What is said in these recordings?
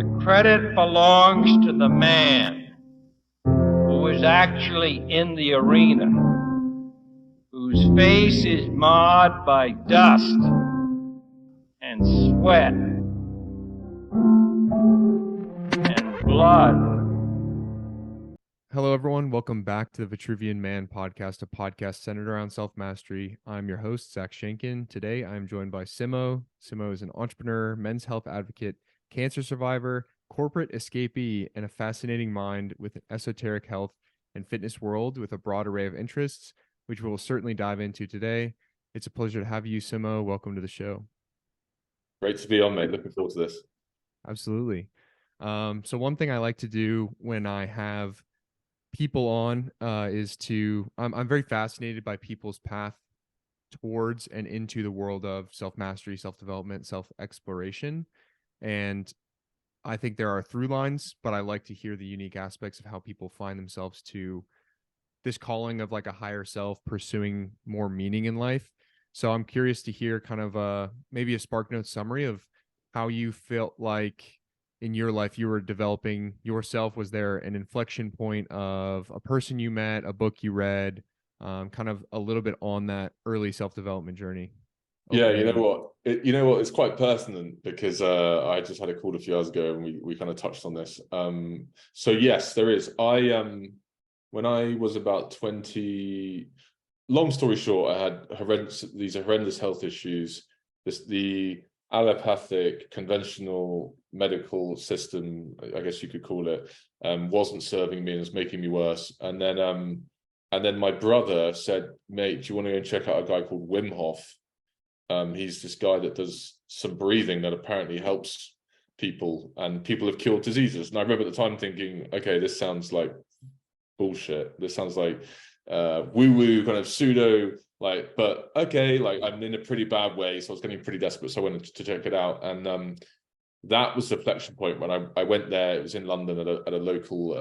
The credit belongs to the man who is actually in the arena, whose face is marred by dust and sweat and blood. Hello, everyone. Welcome back to the Vitruvian Man podcast, a podcast centered around self-mastery. I'm your host, Zach Shankin. Today, I'm joined by Simmo. Simmo is an entrepreneur, men's health advocate, cancer survivor, corporate escapee, and a fascinating mind with an esoteric health and fitness world with a broad array of interests, which we'll certainly dive into today. It's a pleasure to have you, Simmo. Welcome to the show. Great to be on, mate. Looking forward to this. Absolutely. So one thing I like to do when I have people on is to I'm very fascinated by people's path towards and into the world of self-mastery, self-development, self-exploration. And I think there are through lines, but I like to hear the unique aspects of how people find themselves to this calling of like a higher self, pursuing more meaning in life. So I'm curious to hear kind of maybe a SparkNotes summary of how you felt like in your life you were developing yourself. Was there an inflection point of a person you met, a book you read, kind of a little bit on that early self-development journey? Yeah, you know what? It's quite pertinent because I just had a call a few hours ago and we kind of touched on this. So yes, there is. When I was about 20, long story short, I had these horrendous health issues. The allopathic conventional medical system, I guess you could call it, wasn't serving me and was making me worse. And then my brother said, "Mate, do you want to go and check out a guy called Wim Hof? He's this guy that does some breathing that apparently helps people, and people have cured diseases." And I remember at the time thinking, okay, this sounds like bullshit. This sounds like woo-woo kind of pseudo, like, but okay, like I'm in a pretty bad way, so I was getting pretty desperate, so I went to check it out. And that was the inflection point when I went there. It was in London at a local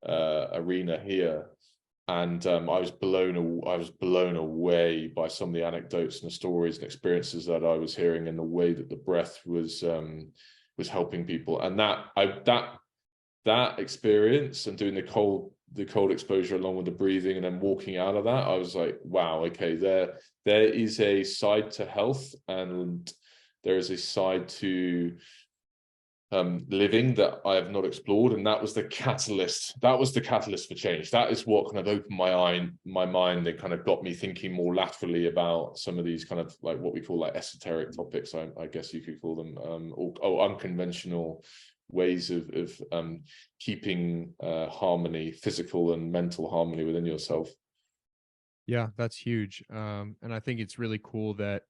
arena here, and I was blown away by some of the anecdotes and the stories and experiences that I was hearing, and the way that the breath was helping people. And that experience and doing the cold exposure along with the breathing and then walking out of that, I was like, wow, okay, there is a side to health, and there is a side to living that I have not explored. And that was the catalyst for change. That is what kind of opened my mind and kind of got me thinking more laterally about some of these kind of like what we call like esoteric topics, I guess you could call them, or unconventional ways of keeping harmony, physical and mental harmony within yourself. Yeah, that's huge. And I think it's really cool that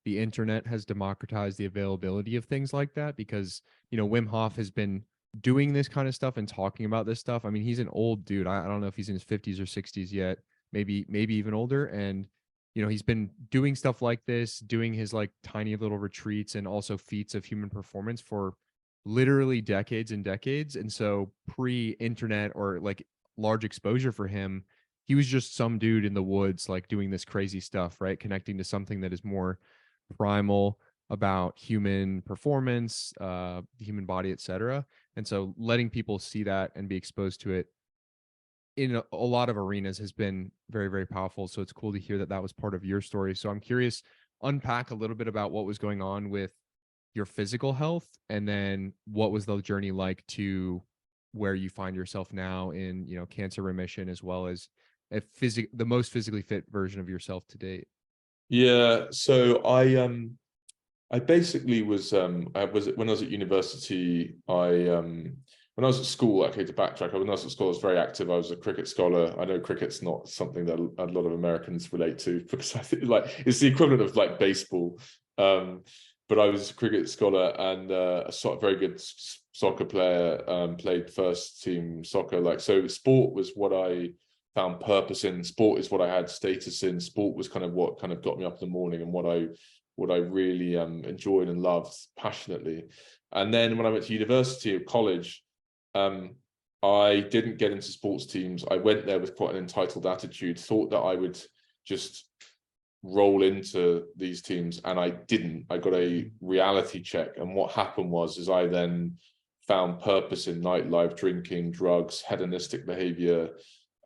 the internet has democratized the availability of things like that, because, you know, Wim Hof has been doing this kind of stuff and talking about this stuff. I mean, he's an old dude. I don't know if he's in his 50s or 60s yet, maybe even older. And, you know, he's been doing stuff like this, doing his like tiny little retreats and also feats of human performance for literally decades and decades. And so pre-internet or like large exposure for him, he was just some dude in the woods, like doing this crazy stuff, right? Connecting to something that is more primal about human performance, the human body, etc. And so letting people see that and be exposed to it in a lot of arenas has been very, very powerful. So it's cool to hear that that was part of your story. So I'm curious, unpack a little bit about what was going on with your physical health, and then what was the journey like to where you find yourself now in, you know, cancer remission, as well as the most physically fit version of yourself to date. Yeah, so I basically was when I was at university, when I was at school, okay, to backtrack, when I was at school, I was very active. I was a cricket scholar. I know cricket's not something that a lot of Americans relate to, because I think like it's the equivalent of like baseball. But I was a cricket scholar and a very good soccer player, played first team soccer. Like, so sport was what I found purpose in. Sport is what I had status in. Sport was kind of what kind of got me up in the morning, and what I really enjoyed and loved passionately. And then when I went to university or college, I didn't get into sports teams. I went there with quite an entitled attitude, thought that I would just roll into these teams, and I didn't. I got a reality check, and what happened was I then found purpose in nightlife, drinking, drugs, hedonistic behavior,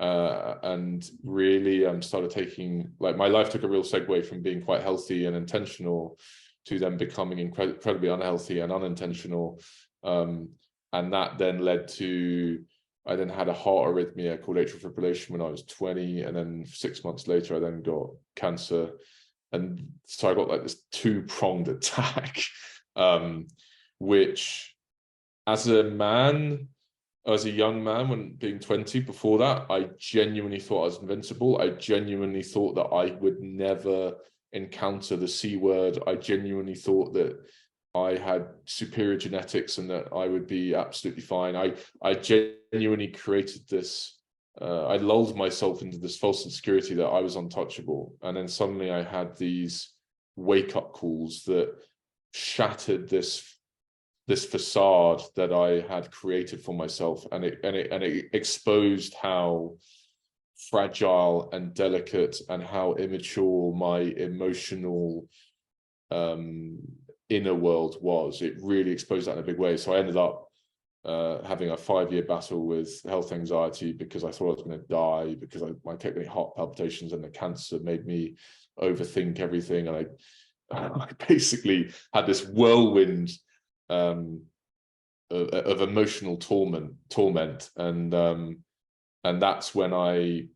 and really started taking, like, my life took a real segue from being quite healthy and intentional to then becoming incredibly unhealthy and unintentional. And that then led to, I then had a heart arrhythmia called atrial fibrillation when I was 20, and then 6 months later I then got cancer. And so I got like this two-pronged attack, which as a young man, when being 20, before that, I genuinely thought I was invincible. I genuinely thought that I would never encounter the C word. I genuinely thought that I had superior genetics and that I would be absolutely fine. I genuinely created this, I lulled myself into this false insecurity that I was untouchable. And then suddenly I had these wake-up calls that shattered this facade that I had created for myself, and it exposed how fragile and delicate and how immature my emotional inner world was. It really exposed that in a big way. So I ended up having a 5-year battle with health anxiety because I thought I was going to die, because I kept getting heart palpitations, and the cancer made me overthink everything. And I basically had this whirlwind of emotional torment, and that's when I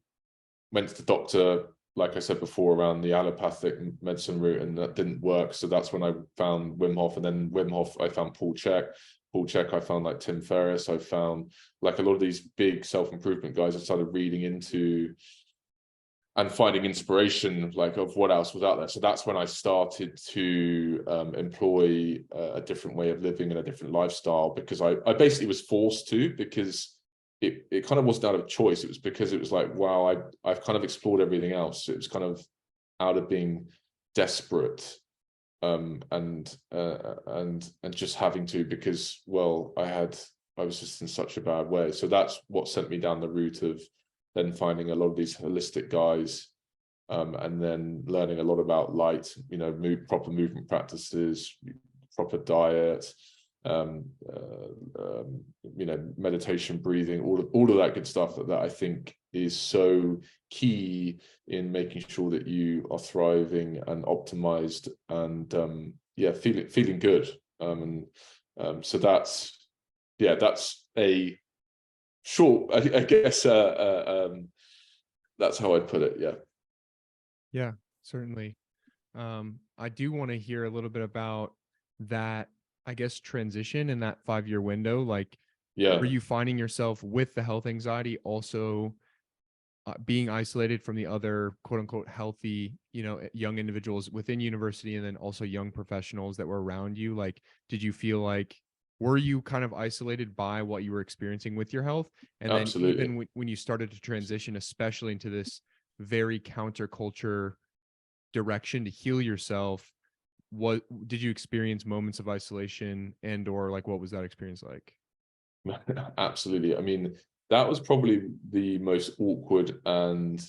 went to the doctor, like I said before, around the allopathic medicine route, and that didn't work. So that's when I found Wim Hof, and then Wim Hof I found Paul Chek, I found like Tim Ferriss, I found like a lot of these big self-improvement guys I started reading into and finding inspiration, like, of what else was out there. So that's when I started to employ a different way of living and a different lifestyle, because I basically was forced to, because it kind of wasn't out of choice. It was because it was like, wow, I've kind of explored everything else. It was kind of out of being desperate, and just having to, because, well, I was just in such a bad way. So that's what sent me down the route of then finding a lot of these holistic guys, and then learning a lot about light, proper movement practices, proper diet, meditation, breathing, all of that good stuff that I think is so key in making sure that you are thriving and optimized and feeling good. So that's a short, I guess, that's how I'd put it. Yeah, certainly. I do want to hear a little bit about that, I guess, transition in that 5-year window. Like, were you finding yourself with the health anxiety also being isolated from the other quote unquote healthy, young individuals within university, and then also young professionals that were around you? Like, did you feel like, were you kind of isolated by what you were experiencing with your health? And Absolutely. then even when you started to transition, especially into this very counterculture direction to heal yourself, what did you experience moments of isolation, and or like, what was that experience like? Absolutely. I mean, that was probably the most awkward and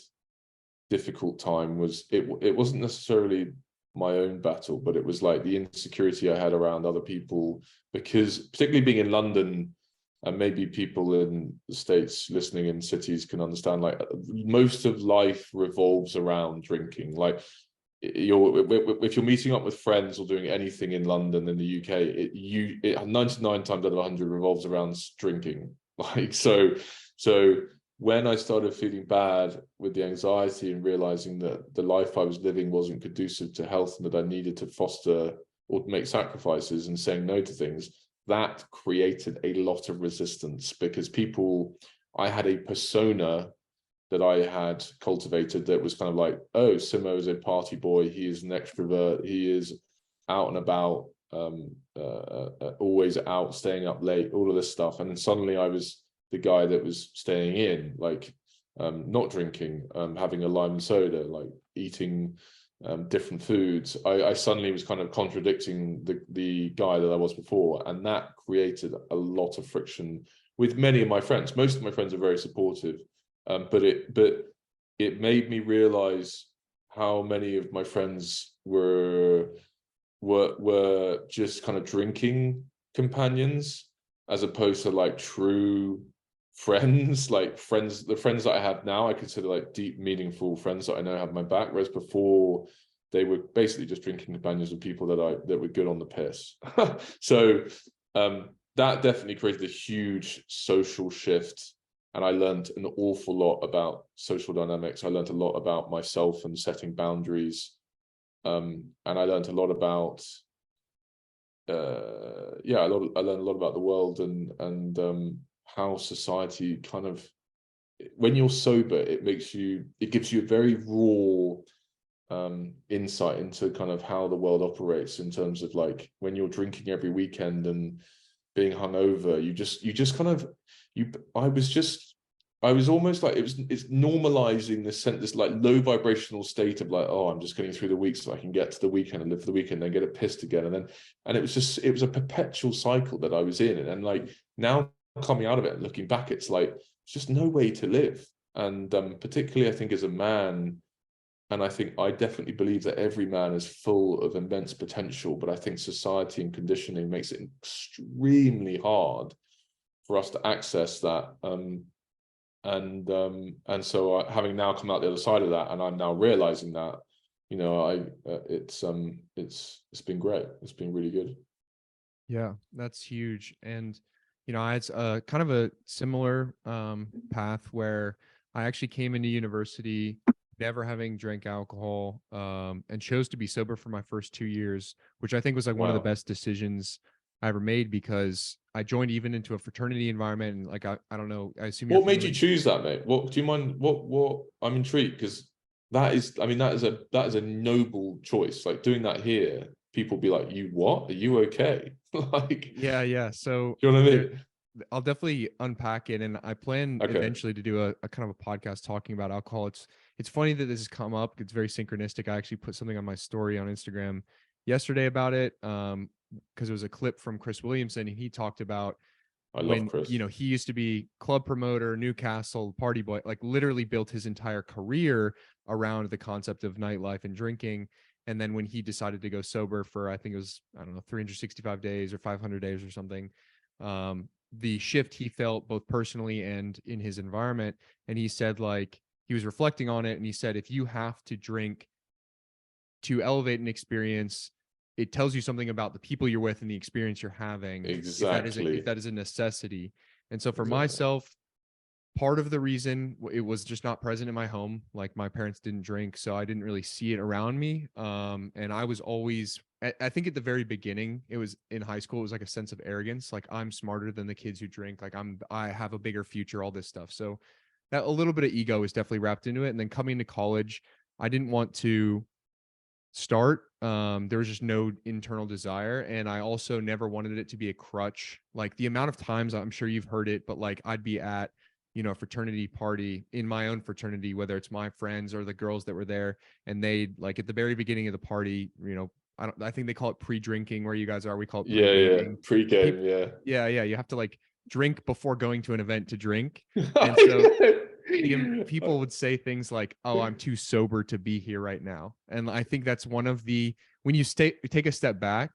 difficult time. It wasn't necessarily my own battle, but it was like the insecurity I had around other people, because particularly being in London, and maybe people in the States listening in cities can understand, like, most of life revolves around drinking. Like, if you're meeting up with friends or doing anything in London, in the UK, it 99 times out of 100 revolves around drinking. Like, so when I started feeling bad with the anxiety and realizing that the life I was living wasn't conducive to health, and that I needed to foster or make sacrifices and saying no to things, that created a lot of resistance, because I had a persona that I had cultivated that was kind of like, oh, Simmo is a party boy, he is an extrovert, he is out and about, always out, staying up late, all of this stuff. And then suddenly I was the guy that was staying in, like, not drinking, having a lime soda, like eating different foods. I suddenly was kind of contradicting the guy that I was before, and that created a lot of friction with many of my friends. Most of my friends are very supportive, but it made me realize how many of my friends were just kind of drinking companions, as opposed to like true friends, like friends, the friends that I have now, I consider like deep, meaningful friends that I know have my back. Whereas before, they were basically just drinking companions with people that were good on the piss. So that definitely created a huge social shift. And I learned an awful lot about social dynamics. I learned a lot about myself and setting boundaries. And I learned a lot about I learned a lot about the world and how society kind of, when you're sober, it gives you a very raw insight into kind of how the world operates, in terms of like when you're drinking every weekend and being hungover, I was almost like it's normalizing this like low vibrational state of like, oh, I'm just getting through the week so I can get to the weekend and live for the weekend, then get it pissed again, and it was a perpetual cycle that I was in, and like now coming out of it and looking back, it's like it's just no way to live. And particularly I think as a man, and I think I definitely believe that every man is full of immense potential, but I think society and conditioning makes it extremely hard for us to access that. And so having now come out the other side of that, and I'm now realizing that, you know, it's been great. It's been really good. Yeah, that's huge. And, you know, I had kind of a similar path where I actually came into university never having drank alcohol, and chose to be sober for my first 2 years, which I think was like one of the Wow. best decisions I ever made, because I joined even into a fraternity environment. And like, I don't know, I assume you're What made you familiar. choose that, mate? What do you mind? What I'm intrigued, because that is, I mean, that is a noble choice. Like doing that here, people be like, "You what? Are you okay?" Like, Yeah. So do you know what I there, mean? I'll definitely unpack it, and I plan Okay. eventually to do a kind of a podcast talking about alcohol. It's funny that this has come up. It's very synchronistic. I actually put something on my story on Instagram yesterday about it, because it was a clip from Chris Williamson, and he talked about I love when, Chris. you know, he used to be club promoter, Newcastle party boy, like literally built his entire career around the concept of nightlife and drinking. And then when he decided to go sober for, I think it was, I don't know, 365 days or 500 days or something, the shift he felt both personally and in his environment. And he said, like, he was reflecting on it, and he said, if you have to drink to elevate an experience, it tells you something about the people you're with and the experience you're having, if Exactly. that is a necessity. And so for Exactly. myself, part of the reason it was just not present in my home, like my parents didn't drink, so I didn't really see it around me. And I was always, I think at the very beginning, it was in high school, it was like a sense of arrogance, like I'm smarter than the kids who drink, like I have a bigger future, all this stuff. So that a little bit of ego is definitely wrapped into it. And then coming to college, I didn't want to start. There was just no internal desire. And I also never wanted it to be a crutch. Like the amount of times, I'm sure you've heard it, but like I'd be at, you know, a fraternity party in my own fraternity, whether it's my friends or the girls that were there, and they like at the very beginning of the party, you know, I think they call it pre-drinking where you guys are. We call it Yeah. pre-gaming. Pre-game. People, Yeah. yeah. You have to like drink before going to an event to drink. And so the people would say things like, "Oh, I'm too sober to be here right now," and I think that's one of the, when you take a step back,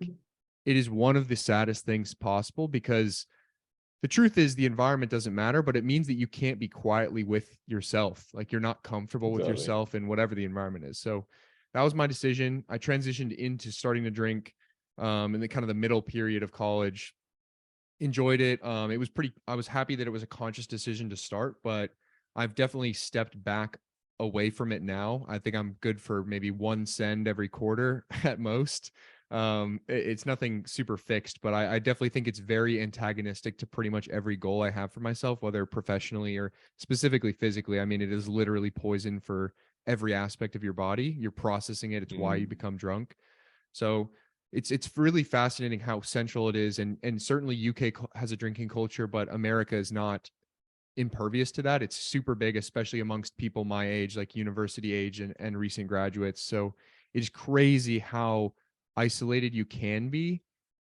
it is one of the saddest things possible, because the truth is the environment doesn't matter, but it means that you can't be quietly with yourself, like you're not comfortable with Exactly. yourself and whatever the environment is. So that was my decision. I transitioned into starting to drink in the kind of the middle period of college. Enjoyed it. It was pretty, I was happy that it was a conscious decision to start, but I've definitely stepped back away from it now. I think I'm good for maybe one send every quarter at most. It's nothing super fixed, but I definitely think it's very antagonistic to pretty much every goal I have for myself, whether professionally or specifically physically. I mean, it is literally poison for every aspect of your body. You're processing it. It's why you become drunk. So it's really fascinating how central it is, and certainly UK has a drinking culture, but America is not impervious to that. It's super big, especially amongst people my age, like university age and recent graduates. So it's crazy how isolated you can be.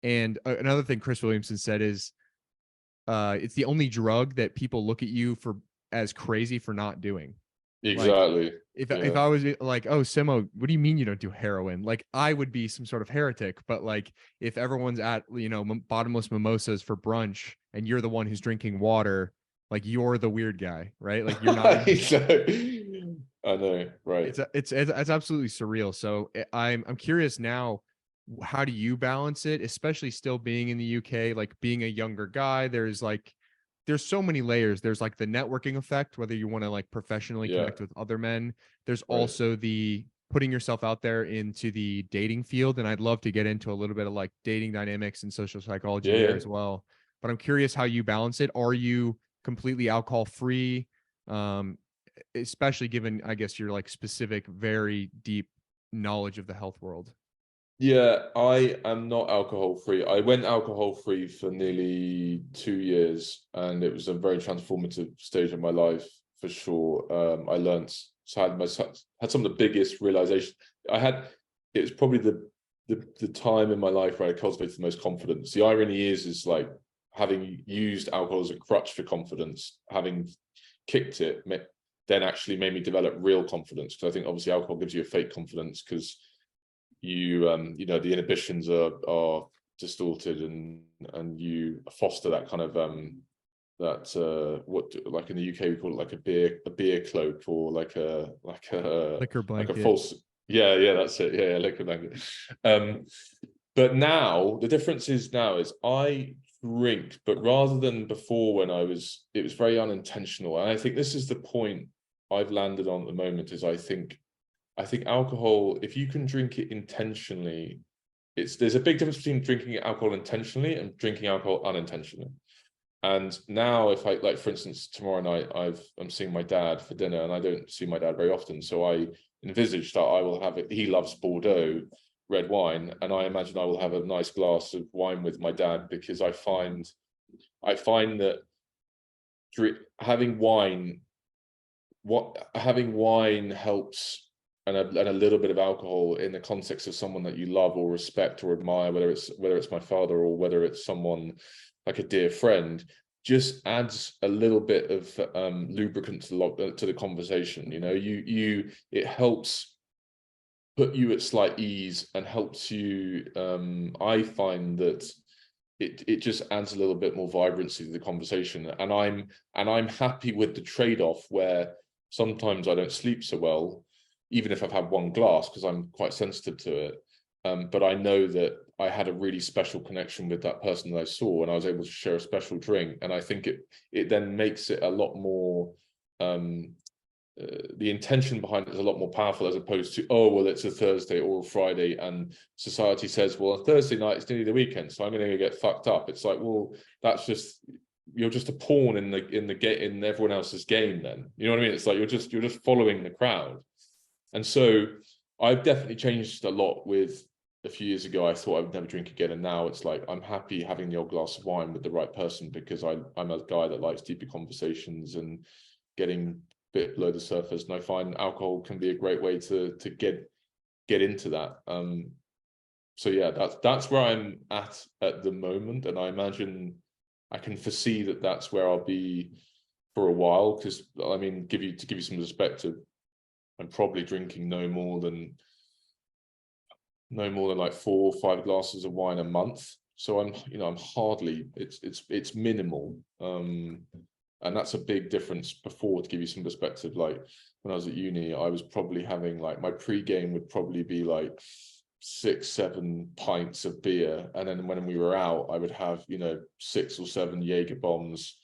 And another thing Chris Williamson said is, it's the only drug that people look at you for as crazy for not doing. Exactly. If I was like, oh, Simmo, what do you mean you don't do heroin? Like, I would be some sort of heretic. But like, if everyone's at, bottomless mimosas for brunch and you're the one who's drinking water, like you're the weird guy, right? Like you're not even. I know, right? It's absolutely surreal. So I'm curious now, how do you balance it, especially still being in the UK, like being a younger guy? There's so many layers. There's like the networking effect, whether you want to like professionally Yeah, connect with other men. There's right. also the putting yourself out there into the dating field. And I'd love to get into a little bit of like dating dynamics and social psychology Yeah, there yeah. as well. But I'm curious how you balance it. Are you completely alcohol free? Especially given, I guess, your like specific, very deep knowledge of the health world. Yeah, I am not alcohol free. I went alcohol free for nearly 2 years, and it was a very transformative stage of my life for sure. I learned, so I had some of the biggest realizations I had. It was probably the time in my life where I cultivated the most confidence. The irony is like having used alcohol as a crutch for confidence, having kicked it, then actually made me develop real confidence. Because I think obviously alcohol gives you a fake confidence because the inhibitions are distorted, and you foster that kind of what, like in the UK we call it like a beer cloak, or like a Liquor blanket. false, yeah, that's it, yeah, liquor blanket. But now the difference is I drink, but rather than before when it was very unintentional. And I think this is the point I've landed on at the moment, is I think alcohol, if you can drink it intentionally, there's a big difference between drinking alcohol intentionally and drinking alcohol unintentionally. And now, if I, like, for instance, tomorrow night I'm seeing my dad for dinner, and I don't see my dad very often, so I envisage that I will have it. He loves Bordeaux red wine, and I imagine I will have a nice glass of wine with my dad, because I find that having wine helps, and a little bit of alcohol in the context of someone that you love or respect or admire, whether it's my father or whether it's someone like a dear friend, just adds a little bit of lubricant to the conversation. It helps put you at slight ease and helps you. I find that it just adds a little bit more vibrancy to the conversation, and I'm happy with the trade-off where sometimes I don't sleep so well, even if I've had one glass, because I'm quite sensitive to it. But I know that I had a really special connection with that person that I saw, and I was able to share a special drink. And I think it then makes it a lot more, the intention behind it is a lot more powerful, as opposed to, oh, well, it's a Thursday or a Friday, and society says, well, a Thursday night is nearly the weekend, so I'm going to get fucked up. It's like, well, you're just a pawn in everyone else's game. Then, you know what I mean? It's like you're just following the crowd. And so I've definitely changed a lot. With a few years ago, I thought I would never drink again, and now it's like I'm happy having the odd glass of wine with the right person, because I'm a guy that likes deeper conversations and getting a bit below the surface, and I find alcohol can be a great way to get into that. So yeah, that's where I'm at the moment, and I imagine I can foresee that that's where I'll be for a while, because I mean, to give you some perspective, I'm probably drinking no more than like 4 or 5 glasses of wine a month. So I'm hardly, it's minimal. And that's a big difference. Before, to give you some perspective, like when I was at uni, I was probably having, like, my pre-game would probably be like 6-7 pints of beer, and then when we were out, I would have 6 or 7 Jaeger bombs,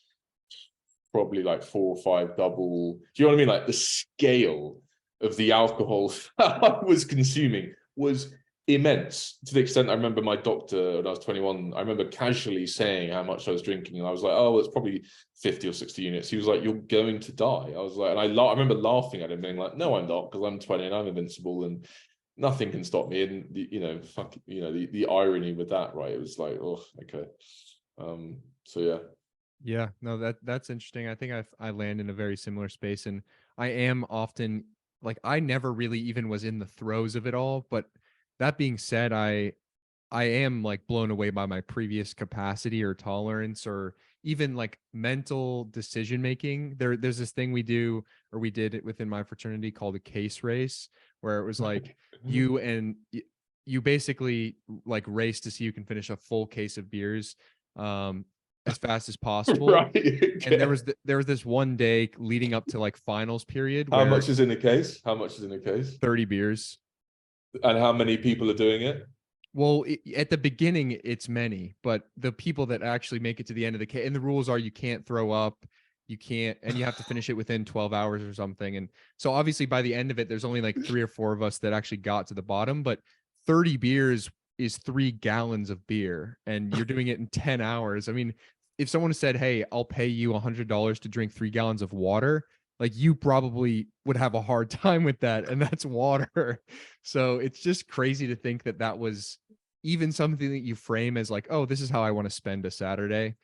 probably like 4 or 5 double. Do you know what I mean? Like, the scale of the alcohol I was consuming was immense, to the extent I remember my doctor, when I was 21, I remember casually saying how much I was drinking, and I was like, oh, it's probably 50 or 60 units. He was like, you're going to die. I was like, and I remember laughing at him, being like, no, I'm not, because I'm 20 and I'm invincible and nothing can stop me. And the irony with that, right? It was like, oh, okay. So Yeah, no, that's interesting. I think I land in a very similar space, and I am often like, I never really even was in the throes of it all. But that being said, I am like blown away by my previous capacity or tolerance, or even like mental decision making. There's this thing we do, or we did it within my fraternity, called a case race, where it was like you basically like race to see who can finish a full case of beers um as fast as possible. Right. And Okay. there was this one day leading up to like finals period How where much is in a case? How much is in a case? 30 beers. And how many people are doing it? Well, at the beginning, it's many, but the people that actually make it to the end of the case, and the rules are you can't throw up, you can't, and you have to finish it within 12 hours or something. And so obviously by the end of it, there's only like 3 or 4 of us that actually got to the bottom, but 30 beers is 3 gallons of beer, and you're doing it in 10 hours. I mean, if someone said, "Hey, I'll pay you $100 to drink 3 gallons of water," like you probably would have a hard time with that, and that's water. So it's just crazy to think that that was even something that you frame as like, oh, this is how I want to spend a Saturday.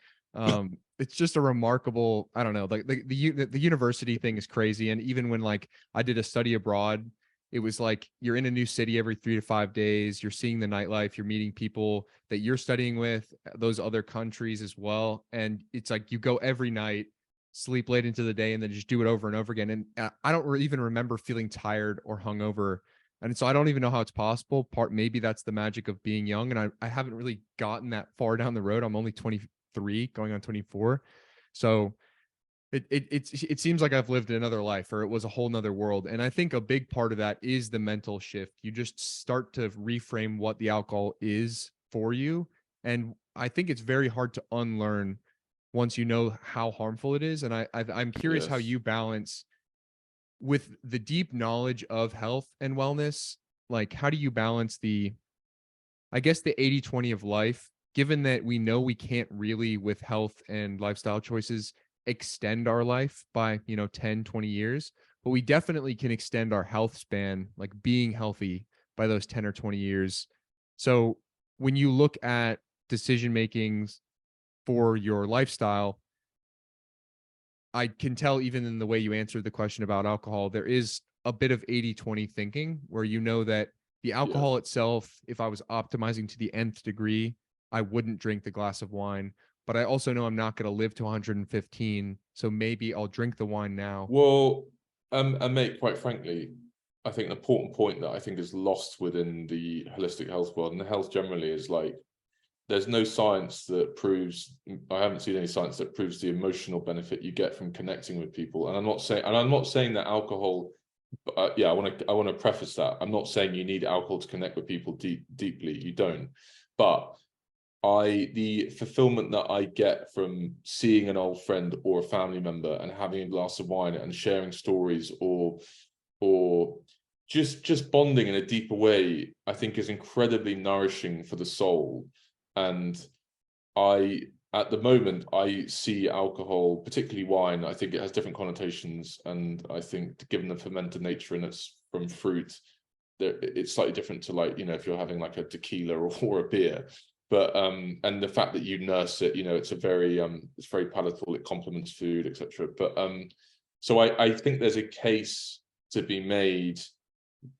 It's just a remarkable, I don't know, like the university thing is crazy. And even when like I did a study abroad, it was like you're in a new city every 3 to 5 days, you're seeing the nightlife, you're meeting people that you're studying with, those other countries as well. And it's like you go every night, sleep late into the day, and then just do it over and over again. And I don't even remember feeling tired or hungover. And so I don't even know how it's possible. Maybe that's the magic of being young. And I haven't really gotten that far down the road. I'm only 23 going on 24. So it seems like I've lived another life, or it was a whole nother world. And I think a big part of that is the mental shift. You just start to reframe what the alcohol is for you. And I think it's very hard to unlearn once you know how harmful it is. And I'm curious how Yes. you balance with the deep knowledge of health and wellness. Like, how do you balance I guess the 80/20 of life, given that we know we can't really, with health and lifestyle choices, extend our life by, 10, 20 years, but we definitely can extend our health span, like being healthy, by those 10 or 20 years. So when you look at decision makings for your lifestyle, I can tell even in the way you answered the question about alcohol, there is a bit of 80/20 thinking, where you know that the Yes. alcohol itself, if I was optimizing to the nth degree, I wouldn't drink the glass of wine. But I also know I'm not going to live to 115. So maybe I'll drink the wine now. Well, and mate, quite frankly, I think an important point that I think is lost within the holistic health world and the health generally is like, there's no science that proves, I haven't seen any science that proves the emotional benefit you get from connecting with people. And I'm not saying that alcohol, yeah, I want to preface that. I'm not saying you need alcohol to connect with people deeply. You don't. But the fulfillment that I get from seeing an old friend or a family member and having a glass of wine and sharing stories, or just bonding in a deeper way, I think is incredibly nourishing for the soul. And at the moment, I see alcohol, particularly wine, I think it has different connotations. And I think given the fermented nature and it's from fruit, it's slightly different to, like, if you're having like a tequila or a beer. But and the fact that you nurse it, it's it's very palatable, it complements food, etc. But so I think there's a case to be made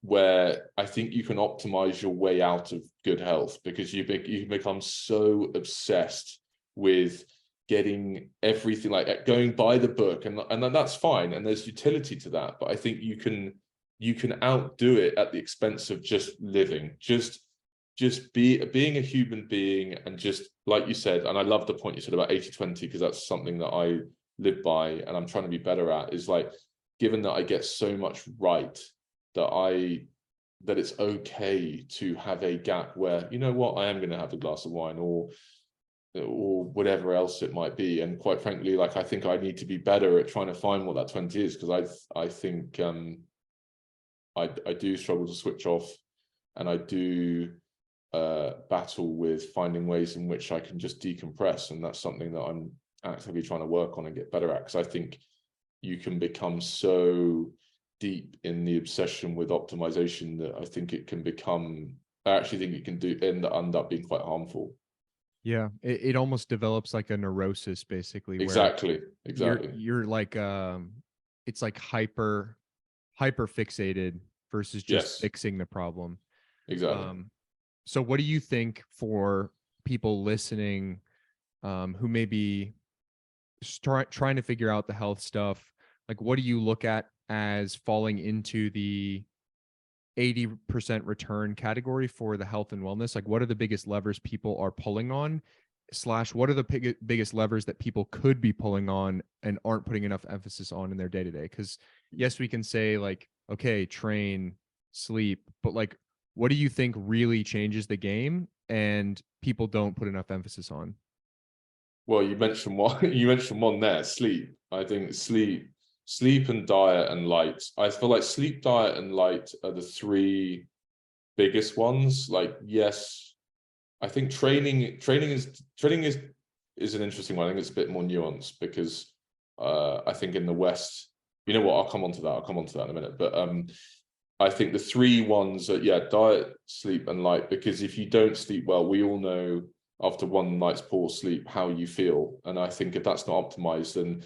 where I think you can optimize your way out of good health, because you become so obsessed with getting everything, like going by the book, and that's fine, and there's utility to that. But I think you can outdo it at the expense of just living, being a human being, and just like you said, and I love the point you said about 80/20, because that's something that I live by and I'm trying to be better at, is like, given that I get so much right, that it's okay to have a gap where, you know what, I am going to have a glass of wine, or whatever else it might be. And quite frankly, like, I think I need to be better at trying to find what that 20 is, because I think I do struggle to switch off, and I do battle with finding ways in which I can just decompress. And that's something that I'm actively trying to work on and get better at, because I think you can become so deep in the obsession with optimization that I think it can become, I actually think it can end up being quite harmful. Yeah. It almost develops like a neurosis, basically, where Exactly. you're like, it's like hyper fixated versus just Yes, fixing the problem. exactly. Um, So what do you think for people listening who may be trying to figure out the health stuff? Like, what do you look at as falling into the 80% return category for the health and wellness? Like, what are the biggest levers people are pulling on, / what are the biggest levers that people could be pulling on and aren't putting enough emphasis on in their day-to-day? Because yes, we can say like, okay, train, sleep, but like, what do you think really changes the game and people don't put enough emphasis on? Well, you mentioned one. You mentioned one there. Sleep. I think sleep and diet and light. I feel like sleep, diet, and light are the three biggest ones. Like, yes, I think training is an interesting one. I think it's a bit more nuanced because I think in the West, you know what? I'll come on to that. I'll come on to that in a minute. But I think the three ones are, yeah, diet, sleep, and light. Because if you don't sleep well, we all know after one night's poor sleep how you feel. And I think if that's not optimized, then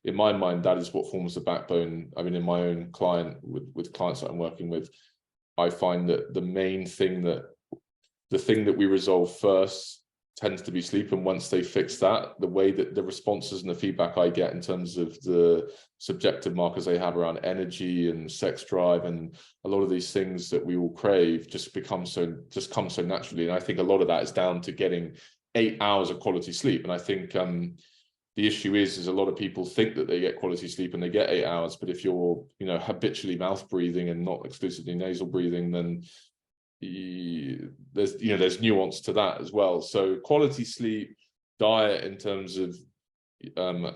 in my mind, that is what forms the backbone. I mean, in my own with clients that I'm working with, I find that the thing that we resolve first tends to be sleep. And once they fix that, the way that the responses and the feedback I get in terms of the subjective markers they have around energy and sex drive and a lot of these things that we all crave just come so naturally. And I think a lot of that is down to getting 8 hours of quality sleep. And I think the issue is a lot of people think that they get quality sleep and they get 8 hours, but if you're, you know, habitually mouth breathing and not exclusively nasal breathing, then there's nuance to that as well. So quality sleep, diet in terms of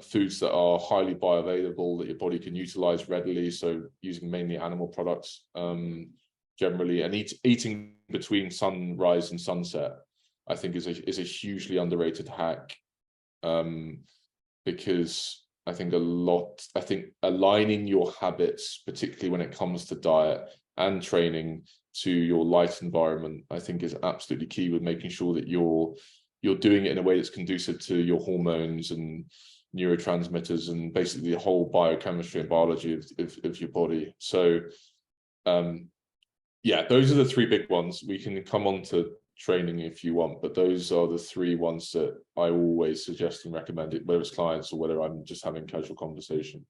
foods that are highly bioavailable that your body can utilize readily, so using mainly animal products generally, and eating between sunrise and sunset, I think is a hugely underrated hack, because I think aligning your habits, particularly when it comes to diet and training, to your light environment, I think is absolutely key with making sure that you're doing it in a way that's conducive to your hormones and neurotransmitters and basically the whole biochemistry and biology of your body. So yeah, those are the three big ones. We can come on to training if you want, but those are the three ones that I always suggest and recommend it, whether it's clients or whether I'm just having casual conversation.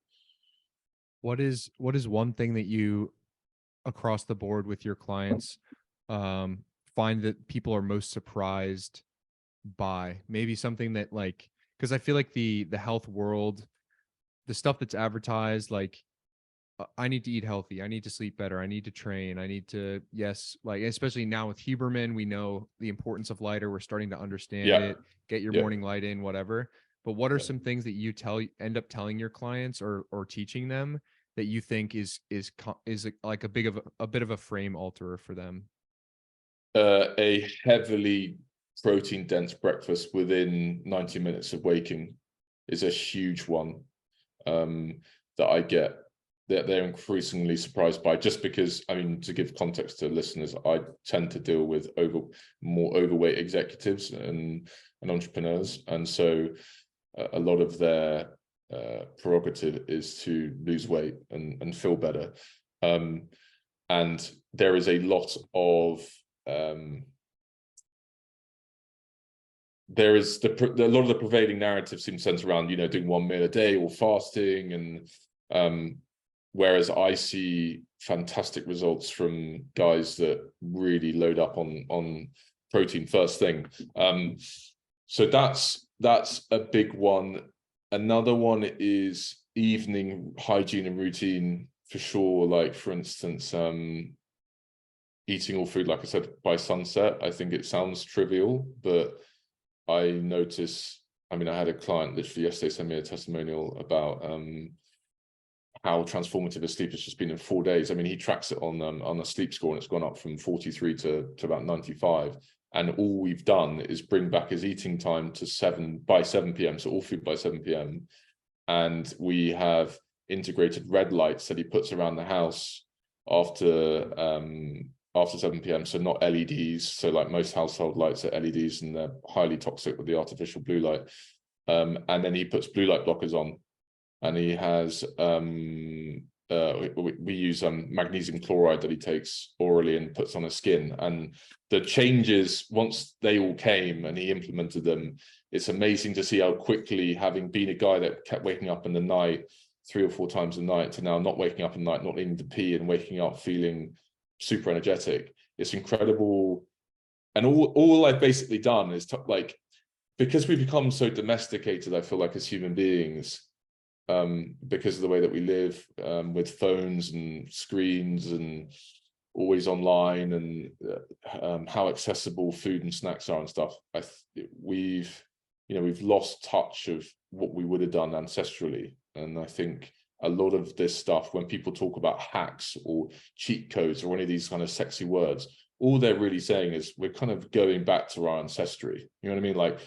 What is one thing that you across the board with your clients find that people are most surprised by? Maybe something that, like, because I feel like the health world, the stuff that's advertised, like I need to eat healthy, I need to sleep better, I need to train, I need to, yes, like especially now with Huberman, we know the importance of lighter, we're starting to understand it, get your morning light in, whatever. But what are some things that you end up telling your clients or teaching them that you think is like a bit of a frame alterer for them? A heavily protein dense breakfast within 90 minutes of waking is a huge one that I get that they're increasingly surprised by, just because, I mean, to give context to listeners, I tend to deal with more overweight executives and entrepreneurs, and so a lot of their prerogative is to lose weight and feel better, and there is a lot of there is a lot of the prevailing narrative seems centered around, you know, doing 1 meal a day or fasting, and whereas I see fantastic results from guys that really load up on protein first thing. So that's a big one. Another one is evening hygiene and routine for sure. Like, for instance, eating all food, like I said, by sunset. I think it sounds trivial, but I notice, I mean, I had a client literally yesterday send me a testimonial about how transformative his sleep has just been in 4 days. I mean, he tracks it on a sleep score, and it's gone up from 43 to about 95. And all we've done is bring back his eating time to by 7 p.m. So all food by 7 p.m. And we have integrated red lights that he puts around the house after 7 p.m. So not LEDs. So like most household lights are LEDs, and they're highly toxic with the artificial blue light. And then he puts blue light blockers on, and he has we use magnesium chloride that he takes orally and puts on his skin, and the changes, once they all came and he implemented them, it's amazing to see how quickly, having been a guy that kept waking up in the night 3 or 4 times a night, to now not waking up in the night, not needing to pee, and waking up feeling super energetic. It's incredible. And all I've basically done is like, because we've become so domesticated, I feel like, as human beings, because of the way that we live, with phones and screens and always online, and how accessible food and snacks are and stuff, we've lost touch of what we would have done ancestrally. And I think a lot of this stuff, when people talk about hacks or cheat codes or any of these kind of sexy words, all they're really saying is we're kind of going back to our ancestry. You know what I mean? Like,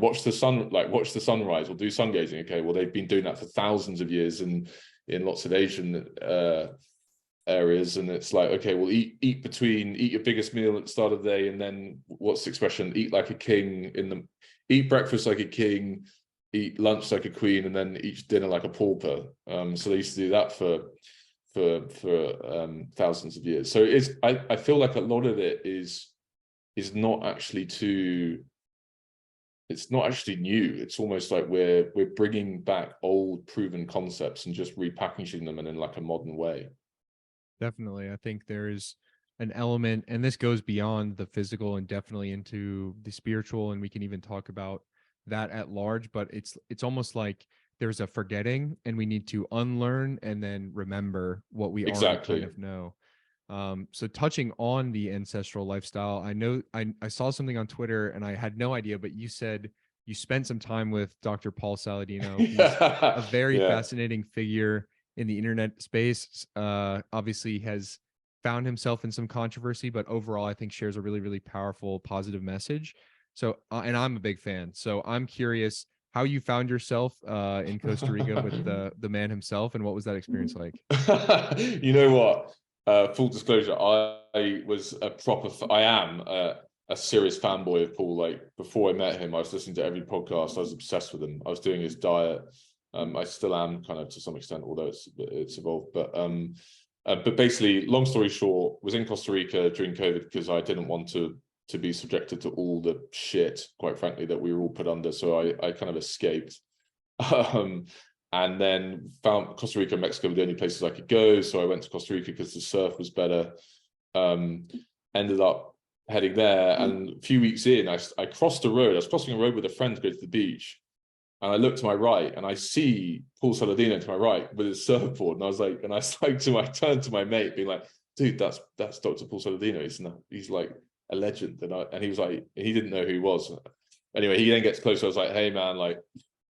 watch the sunrise or do sun gazing. Okay, well, they've been doing that for thousands of years in lots of Asian areas, and it's like, okay, well, eat your biggest meal at the start of the day, and then what's the expression? Eat like a king eat breakfast like a king, eat lunch like a queen, and then eat dinner like a pauper. So they used to do that for thousands of years. So I feel like a lot of it is not actually it's not actually new. It's almost like we're bringing back old proven concepts and just repackaging them in like a modern way. Definitely. I think there is an element, and this goes beyond the physical and definitely into the spiritual, and we can even talk about that at large, but it's almost like there's a forgetting, and we need to unlearn and then remember what we already kind of know. So touching on the ancestral lifestyle, I know I saw something on Twitter and I had no idea, but you said you spent some time with Dr. Paul Saladino. He's a very fascinating figure in the internet space. Obviously has found himself in some controversy, but overall I think shares a really, really powerful, positive message. So, and I'm a big fan. So I'm curious how you found yourself in Costa Rica with the man himself, and what was that experience like? You know what? Full disclosure, I am a serious fanboy of Paul. Like, before I met him, I was listening to every podcast. I was obsessed with him. I was doing his diet. I still am, kind of, to some extent, although it's evolved. But basically, long story short, was in Costa Rica during COVID because I didn't want to be subjected to all the shit, quite frankly, that we were all put under. So I kind of escaped. And then found Costa Rica and Mexico were the only places I could go. So I went to Costa Rica because the surf was better. Ended up heading there. And a few weeks in, I crossed a road. I was crossing a road with a friend to go to the beach. And I looked to my right and I see Paul Saladino to my right with his surfboard. And I was like, I turned to my mate being like, dude, that's Dr. Paul Saladino. He's like a legend. And he was like, he didn't know who he was. Anyway, he then gets closer. I was like, hey man, like,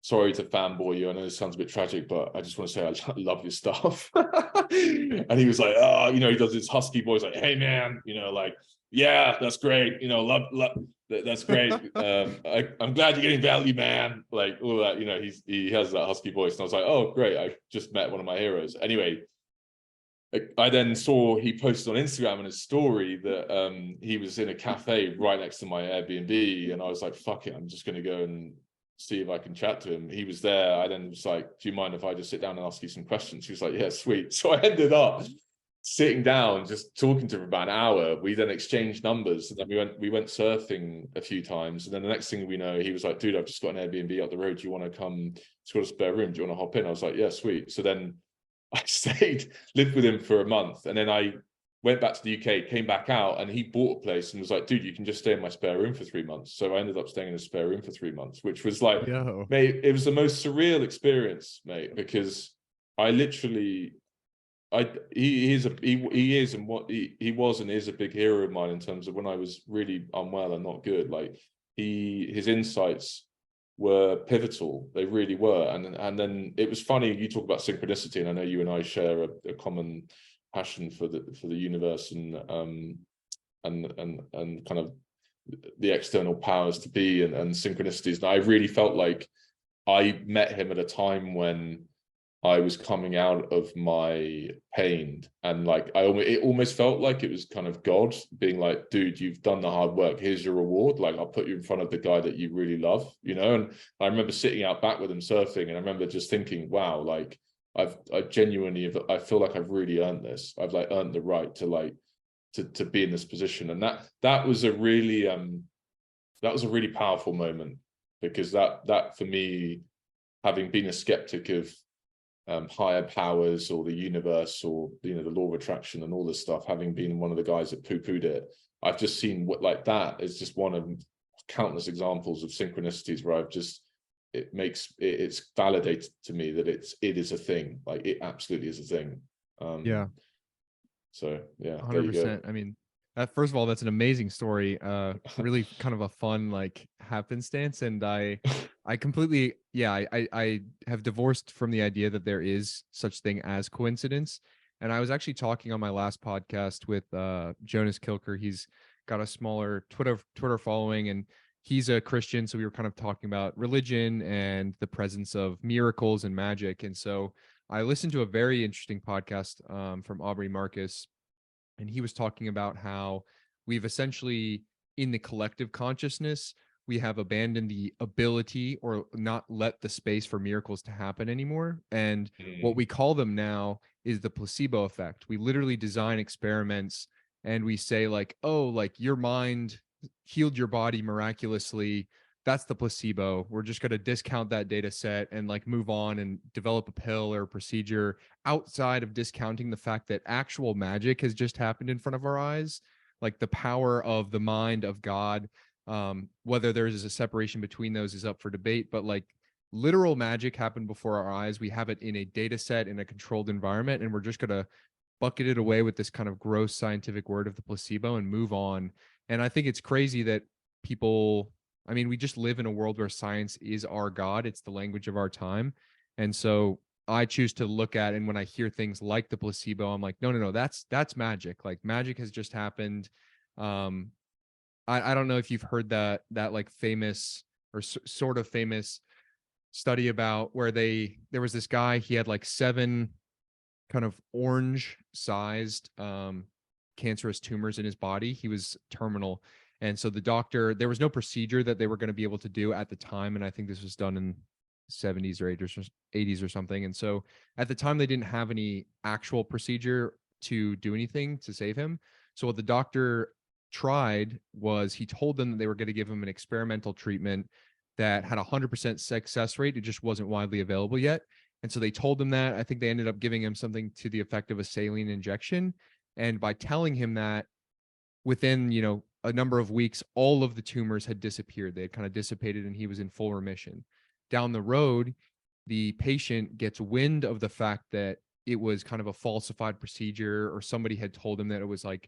sorry to fanboy you. I know this sounds a bit tragic, but I just want to say I love your stuff. And he was like, oh, he does his husky voice, like, hey man, like, yeah, that's great. Love, that's great. I'm glad you're getting value, man. Like, all that, he has that husky voice. And I was like, oh, great. I just met one of my heroes. Anyway, I then saw he posted on Instagram in his story that he was in a cafe right next to my Airbnb. And I was like, fuck it, I'm just going to go and see if I can chat to him. He was there. I then was like, do you mind if I just sit down and ask you some questions? He was like, yeah, sweet. So I ended up sitting down, just talking to him for about an hour. We then exchanged numbers, and then we went surfing a few times. And then the next thing we know, he was like, dude, I've just got an Airbnb up the road. Do you want to come? It's got a spare room. Do you want to hop in? I was like, yeah, sweet. So then I lived with him for a month, and then I went back to the UK, came back out, and he bought a place and was like, dude, you can just stay in my spare room for 3 months. So I ended up staying in a spare room for 3 months, which was like, mate, it was the most surreal experience, mate, because I literally, he was and is a big hero of mine in terms of when I was really unwell and not good. Like, his insights were pivotal. They really were. And then it was funny, you talk about synchronicity, and I know you and I share a common passion for the universe and kind of the external powers to be and synchronicities. And I really felt like I met him at a time when I was coming out of my pain, and like it almost felt like it was kind of God being like, dude, you've done the hard work, here's your reward. Like, I'll put you in front of the guy that you really love, And I remember sitting out back with him surfing, and I remember just thinking, wow, like, I genuinely, I feel like I've really earned this. I've like earned the right to like to be in this position. And that was a really powerful moment, because that for me, having been a skeptic of higher powers or the universe, or the law of attraction and all this stuff, having been one of the guys that poo-pooed it, I've just seen what, like, that is just one of countless examples of synchronicities where it's validated to me that it is a thing. Like, it absolutely is a thing. Yeah. So yeah, 100%. there you go. I mean, first of all, that's an amazing story. Really kind of a fun like happenstance, and I completely, I have divorced from the idea that there is such thing as coincidence. And I was actually talking on my last podcast with Jonas Kilker. He's got a smaller Twitter following, and he's a Christian, so we were kind of talking about religion and the presence of miracles and magic. And so I listened to a very interesting podcast from Aubrey Marcus, and he was talking about how we've essentially, in the collective consciousness, we have abandoned the ability or not let the space for miracles to happen anymore. And what we call them now is the placebo effect. We literally design experiments and we say like, oh, like your mind healed your body miraculously. That's the placebo. We're just going to discount that data set and like move on and develop a pill or a procedure outside of discounting the fact that actual magic has just happened in front of our eyes. Like the power of the mind of God, whether there's a separation between those is up for debate, but like literal magic happened before our eyes. We have it in a data set in a controlled environment, and we're just going to bucket it away with this kind of gross scientific word of the placebo and move on. And I think it's crazy that people, I mean, we just live in a world where science is our God. It's the language of our time. And so I choose to look at, and when I hear things like the placebo, I'm like, no, that's magic. Like magic has just happened. I don't know if you've heard that like famous or sort of famous study about where there was this guy, he had like 7 kind of orange sized cancerous tumors in his body. He was terminal. And so the doctor, there was no procedure that they were going to be able to do at the time. And I think this was done in 70s or 80s or something. And so at the time, they didn't have any actual procedure to do anything to save him. So what the doctor tried was he told them that they were going to give him an experimental treatment that had a 100% success rate. It just wasn't widely available yet. And so they told him that. I think they ended up giving him something to the effect of a saline injection. And by telling him that, within, a number of weeks, all of the tumors had disappeared. They had kind of dissipated and he was in full remission. Down the road, the patient gets wind of the fact that it was kind of a falsified procedure, or somebody had told him that it was like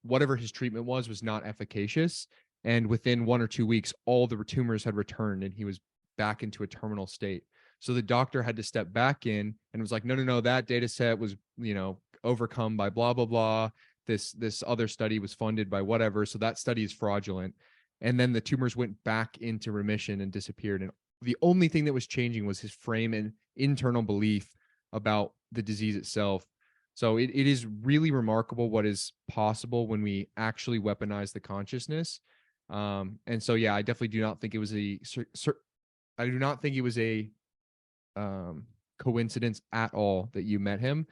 whatever his treatment was not efficacious. And within 1 or 2 weeks, all the tumors had returned and he was back into a terminal state. So the doctor had to step back in and was like, no, that data set was, overcome by blah, blah, blah. This other study was funded by whatever. So that study is fraudulent. And then the tumors went back into remission and disappeared. And the only thing that was changing was his frame and internal belief about the disease itself. So it is really remarkable what is possible when we actually weaponize the consciousness. And so, yeah, I definitely do not think it was a coincidence at all that you met him.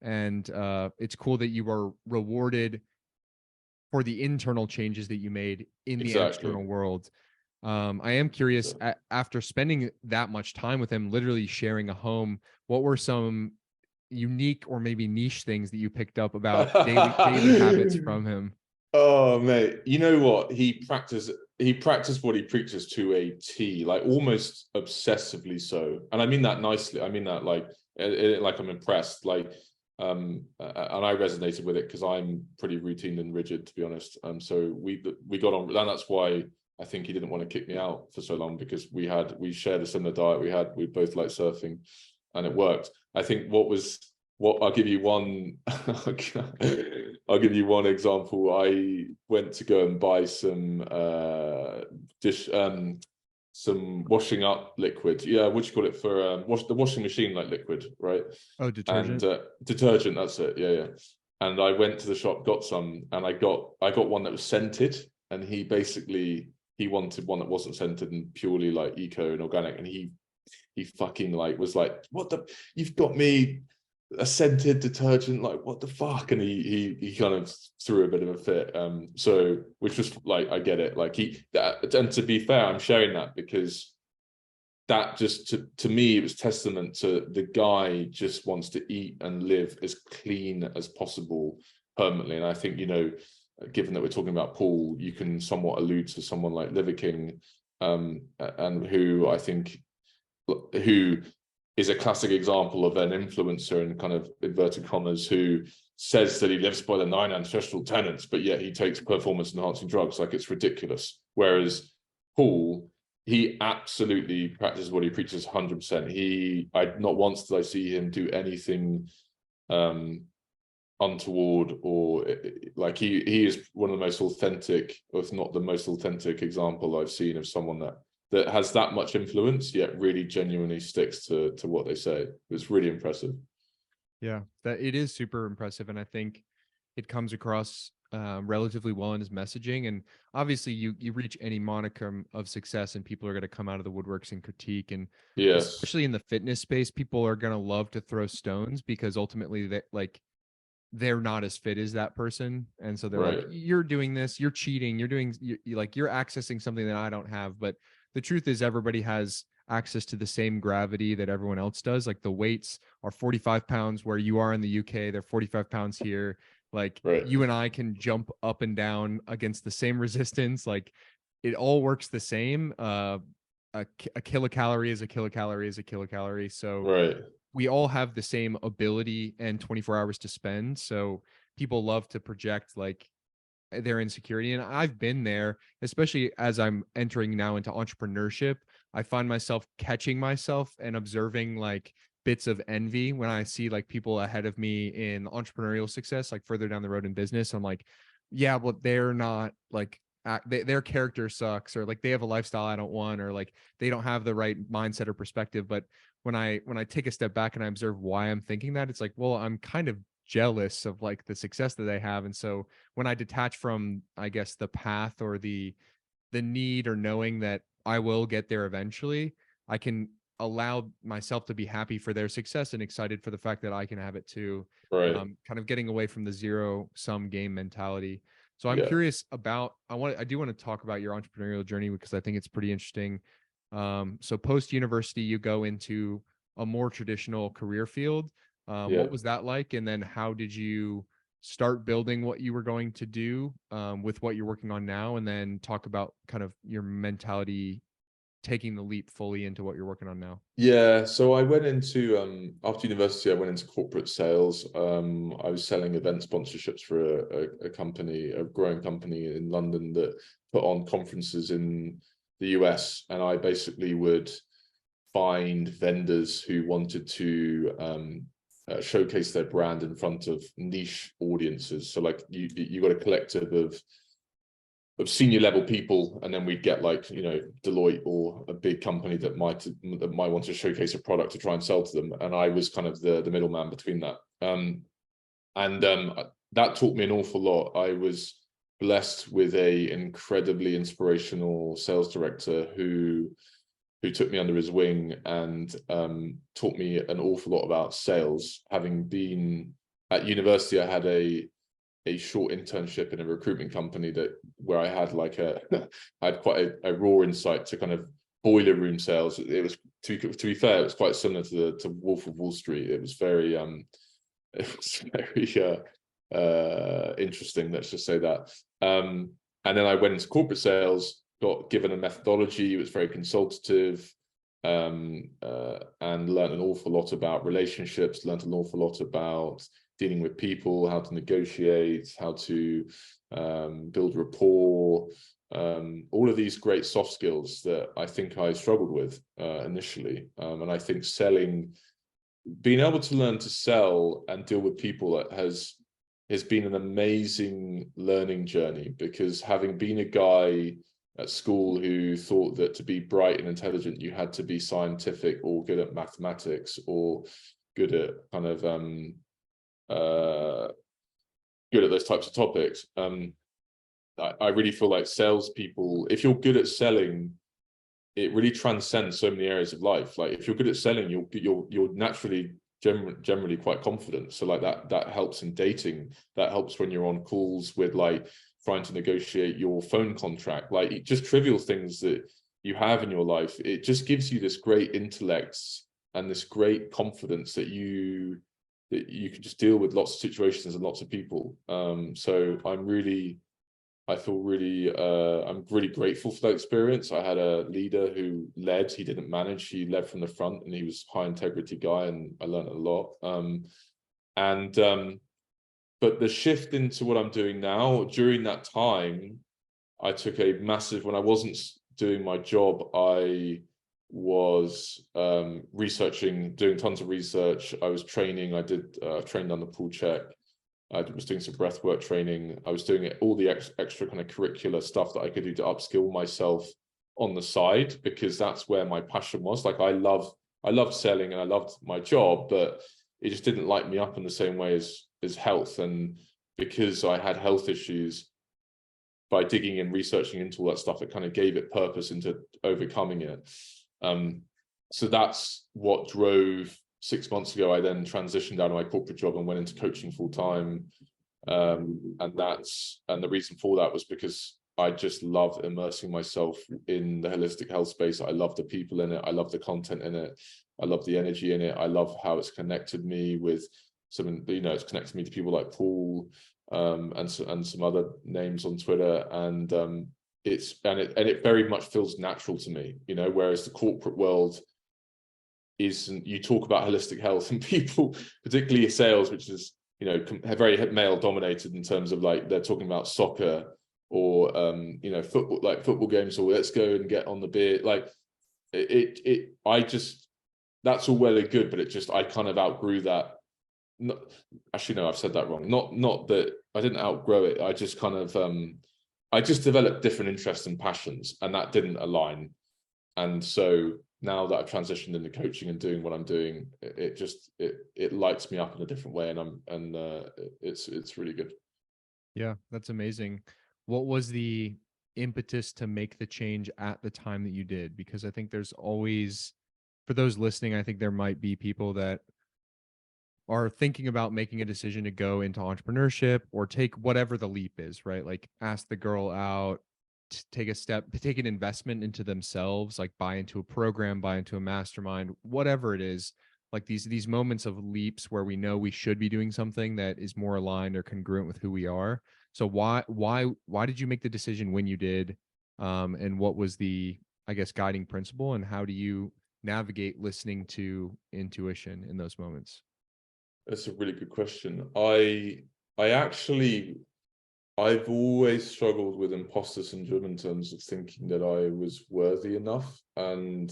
And it's cool that you were rewarded for the internal changes that you made in the external world. I am curious, after spending that much time with him, literally sharing a home, what were some unique or maybe niche things that you picked up about daily habits from him? Oh, mate, you know what? He practiced what he preaches to a T, like almost obsessively so. And I mean that nicely. I mean that like I'm impressed. Like, and I resonated with it because I'm pretty routine and rigid, to be honest. So we got on, and that's why I think he didn't want to kick me out for so long, because we shared a similar diet. We both like surfing, and it worked. I think I'll give you one example. I went to go and buy some washing up liquid. Yeah, what do you call it for the washing machine, like liquid, right? Oh, detergent. And detergent, that's it. Yeah. And I went to the shop, got some, and I got one that was scented, and he wanted one that wasn't scented and purely like eco and organic, and he he fucking like was like, what the, you've got me a scented detergent, like what the fuck? And he kind of threw a bit of a fit. So which was like, I get it. Like and to be fair, I'm sharing that because that just to me, it was testament to the guy just wants to eat and live as clean as possible permanently. And I think, you know, given that we're talking about Paul, you can somewhat allude to someone like Liver King, and who I think, who is a classic example of an influencer in kind of inverted commas, who says that he lives by the 9 ancestral tenets, but yet he takes performance enhancing drugs. Like, it's ridiculous. Whereas Paul, he absolutely practices what he preaches 100%. Not once did I see him do anything untoward, or like he is one of the most authentic, if not the most authentic example I've seen of someone that has that much influence yet really genuinely sticks to what they say. It's really impressive. Yeah, that it is super impressive, and I think it comes across relatively well in his messaging. And obviously, you reach any monicum of success, and people are going to come out of the woodworks and critique. And Yes, especially in the fitness space, people are going to love to throw stones because ultimately, they're not as fit as that person, and so they're right. like, "You're doing this, you're cheating, you're accessing something that I don't have." But the truth is, everybody has access to the same gravity that everyone else does. Like, the weights are 45 pounds where you are in the UK, they're 45 pounds here. Like, Right. you and I can jump up and down against the same resistance. Like, it all works the same. A kilocalorie is a kilocalorie is a kilocalorie. So Right. we all have the same ability and 24 hours to spend. So people love to project like their insecurity. And I've been there, especially as I'm entering now into entrepreneurship. I find myself catching myself and observing like bits of envy when I see like people ahead of me in entrepreneurial success, like further down the road in business. I'm like, yeah, but they're not like, their character sucks, or like they have a lifestyle I don't want, or like they don't have the right mindset or perspective. But when I take a step back and I observe why I'm thinking that, it's like, well, I'm kind of jealous of like the success that they have. And so when I detach from, I guess, the path or the need or knowing that I will get there eventually, I can allow myself to be happy for their success and excited for the fact that I can have it too. Right. Kind of getting away from the zero sum game mentality. So I'm Yeah. curious about, I do want to talk about your entrepreneurial journey because I think it's pretty interesting. So post university, you go into a more traditional career field. Yeah. What was that like? And then how did you start building what you were going to do with what you're working on now? And then talk about kind of your mentality taking the leap fully into what you're working on now. Yeah, so I went into after university, I went into corporate sales. I was selling event sponsorships for a company, a growing company in London that put on conferences in the US, and I basically would find vendors who wanted to showcase their brand in front of niche audiences. So like you got a collective of senior level people, and then we'd get like, you know, Deloitte or a big company that might want to showcase a product to try and sell to them, and I was kind of the middleman between that. That taught me an awful lot. I was blessed with a incredibly inspirational sales director who took me under his wing and taught me an awful lot about sales. Having been at university, I had a short internship in a recruitment company where I had like I had quite a raw insight to kind of boiler room sales. It was, to be fair, it was quite similar to Wolf of Wall Street. It was very interesting, let's just say that. And then I went into corporate sales, got given a methodology. It was very consultative, and learned an awful lot about relationships, learned an awful lot about dealing with people, how to negotiate, how to build rapport, all of these great soft skills that I think I struggled with initially. And I think being able to learn to sell and deal with people has been an amazing learning journey, because having been a guy at school who thought that to be bright and intelligent, you had to be scientific or good at mathematics or good at kind of good at those types of topics. I really feel like salespeople, if you're good at selling, it really transcends so many areas of life. Like if you're good at selling, you're naturally generally quite confident. So like that helps in dating. That helps when you're on calls with like trying to negotiate your phone contract, like just trivial things that you have in your life. It just gives you this great intellect and this great confidence that you can just deal with lots of situations and lots of people. So I'm really grateful for that experience. I had a leader who led, he didn't manage, he led from the front, and he was a high integrity guy, and I learned a lot. But the shift into what I'm doing now, during that time, I took a massive, when I wasn't doing my job, I was researching, doing tons of research. I was training, I trained on the pool check. I was doing some breathwork training. I was doing all the extra kind of curricular stuff that I could do to upskill myself on the side, because that's where my passion was. Like I loved selling and I loved my job, but it just didn't light me up in the same way as health. And because I had health issues, by digging and researching into all that stuff, it kind of gave it purpose into overcoming it. So that's what drove. 6 months ago, I then transitioned out of my corporate job and went into coaching full time. And the reason for that was because I just love immersing myself in the holistic health space. I love the people in it. I love the content in it. I love the energy in it. I love how it's connected me with some, it's connected me to people like Paul, and some other names on Twitter. And it very much feels natural to me, whereas the corporate world isn't. You talk about holistic health and people, particularly sales, which is very male dominated in terms of like they're talking about soccer or football, like football games, or let's go and get on the beer. Like that's all well and good, but I kind of outgrew that. Actually, no, I've said that wrong. Not that I didn't outgrow it. I just kind of I just developed different interests and passions, and that didn't align. And so now that I've transitioned into coaching and doing what I'm doing, it lights me up in a different way, and it's really good. Yeah, that's amazing. What was the impetus to make the change at the time that you did? Because I think there's always, for those listening, I think there might be people that are thinking about making a decision to go into entrepreneurship or take whatever the leap is, right? Like ask the girl out, take a step, take an investment into themselves, like buy into a program, buy into a mastermind, whatever it is. Like these moments of leaps where we know we should be doing something that is more aligned or congruent with who we are. So why did you make the decision when you did? And what was the, I guess, guiding principle, and how do you navigate listening to intuition in those moments? That's a really good question. I've always struggled with imposter syndrome in terms of thinking that I was worthy enough. And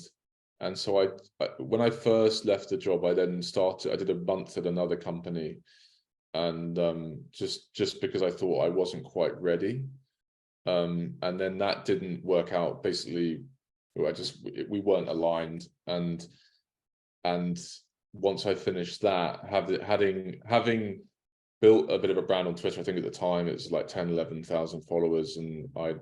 so when I first left the job, I did a month at another company, and just because I thought I wasn't quite ready. And then that didn't work out. Basically, we weren't aligned. And once I finished that, having built a bit of a brand on Twitter, I think at the time it was like 11,000 followers, and I'd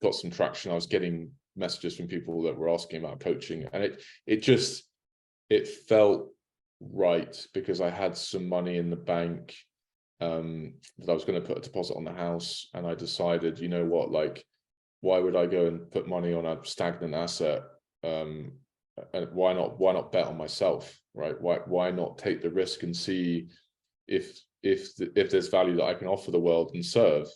got some traction. I was getting messages from people that were asking about coaching, and it felt right, because I had some money in the bank that I was going to put a deposit on the house, and I decided, you know what, like, why would I go and put money on a stagnant asset? And why not bet on myself, right? Why not take the risk and see if there's value that I can offer the world and serve?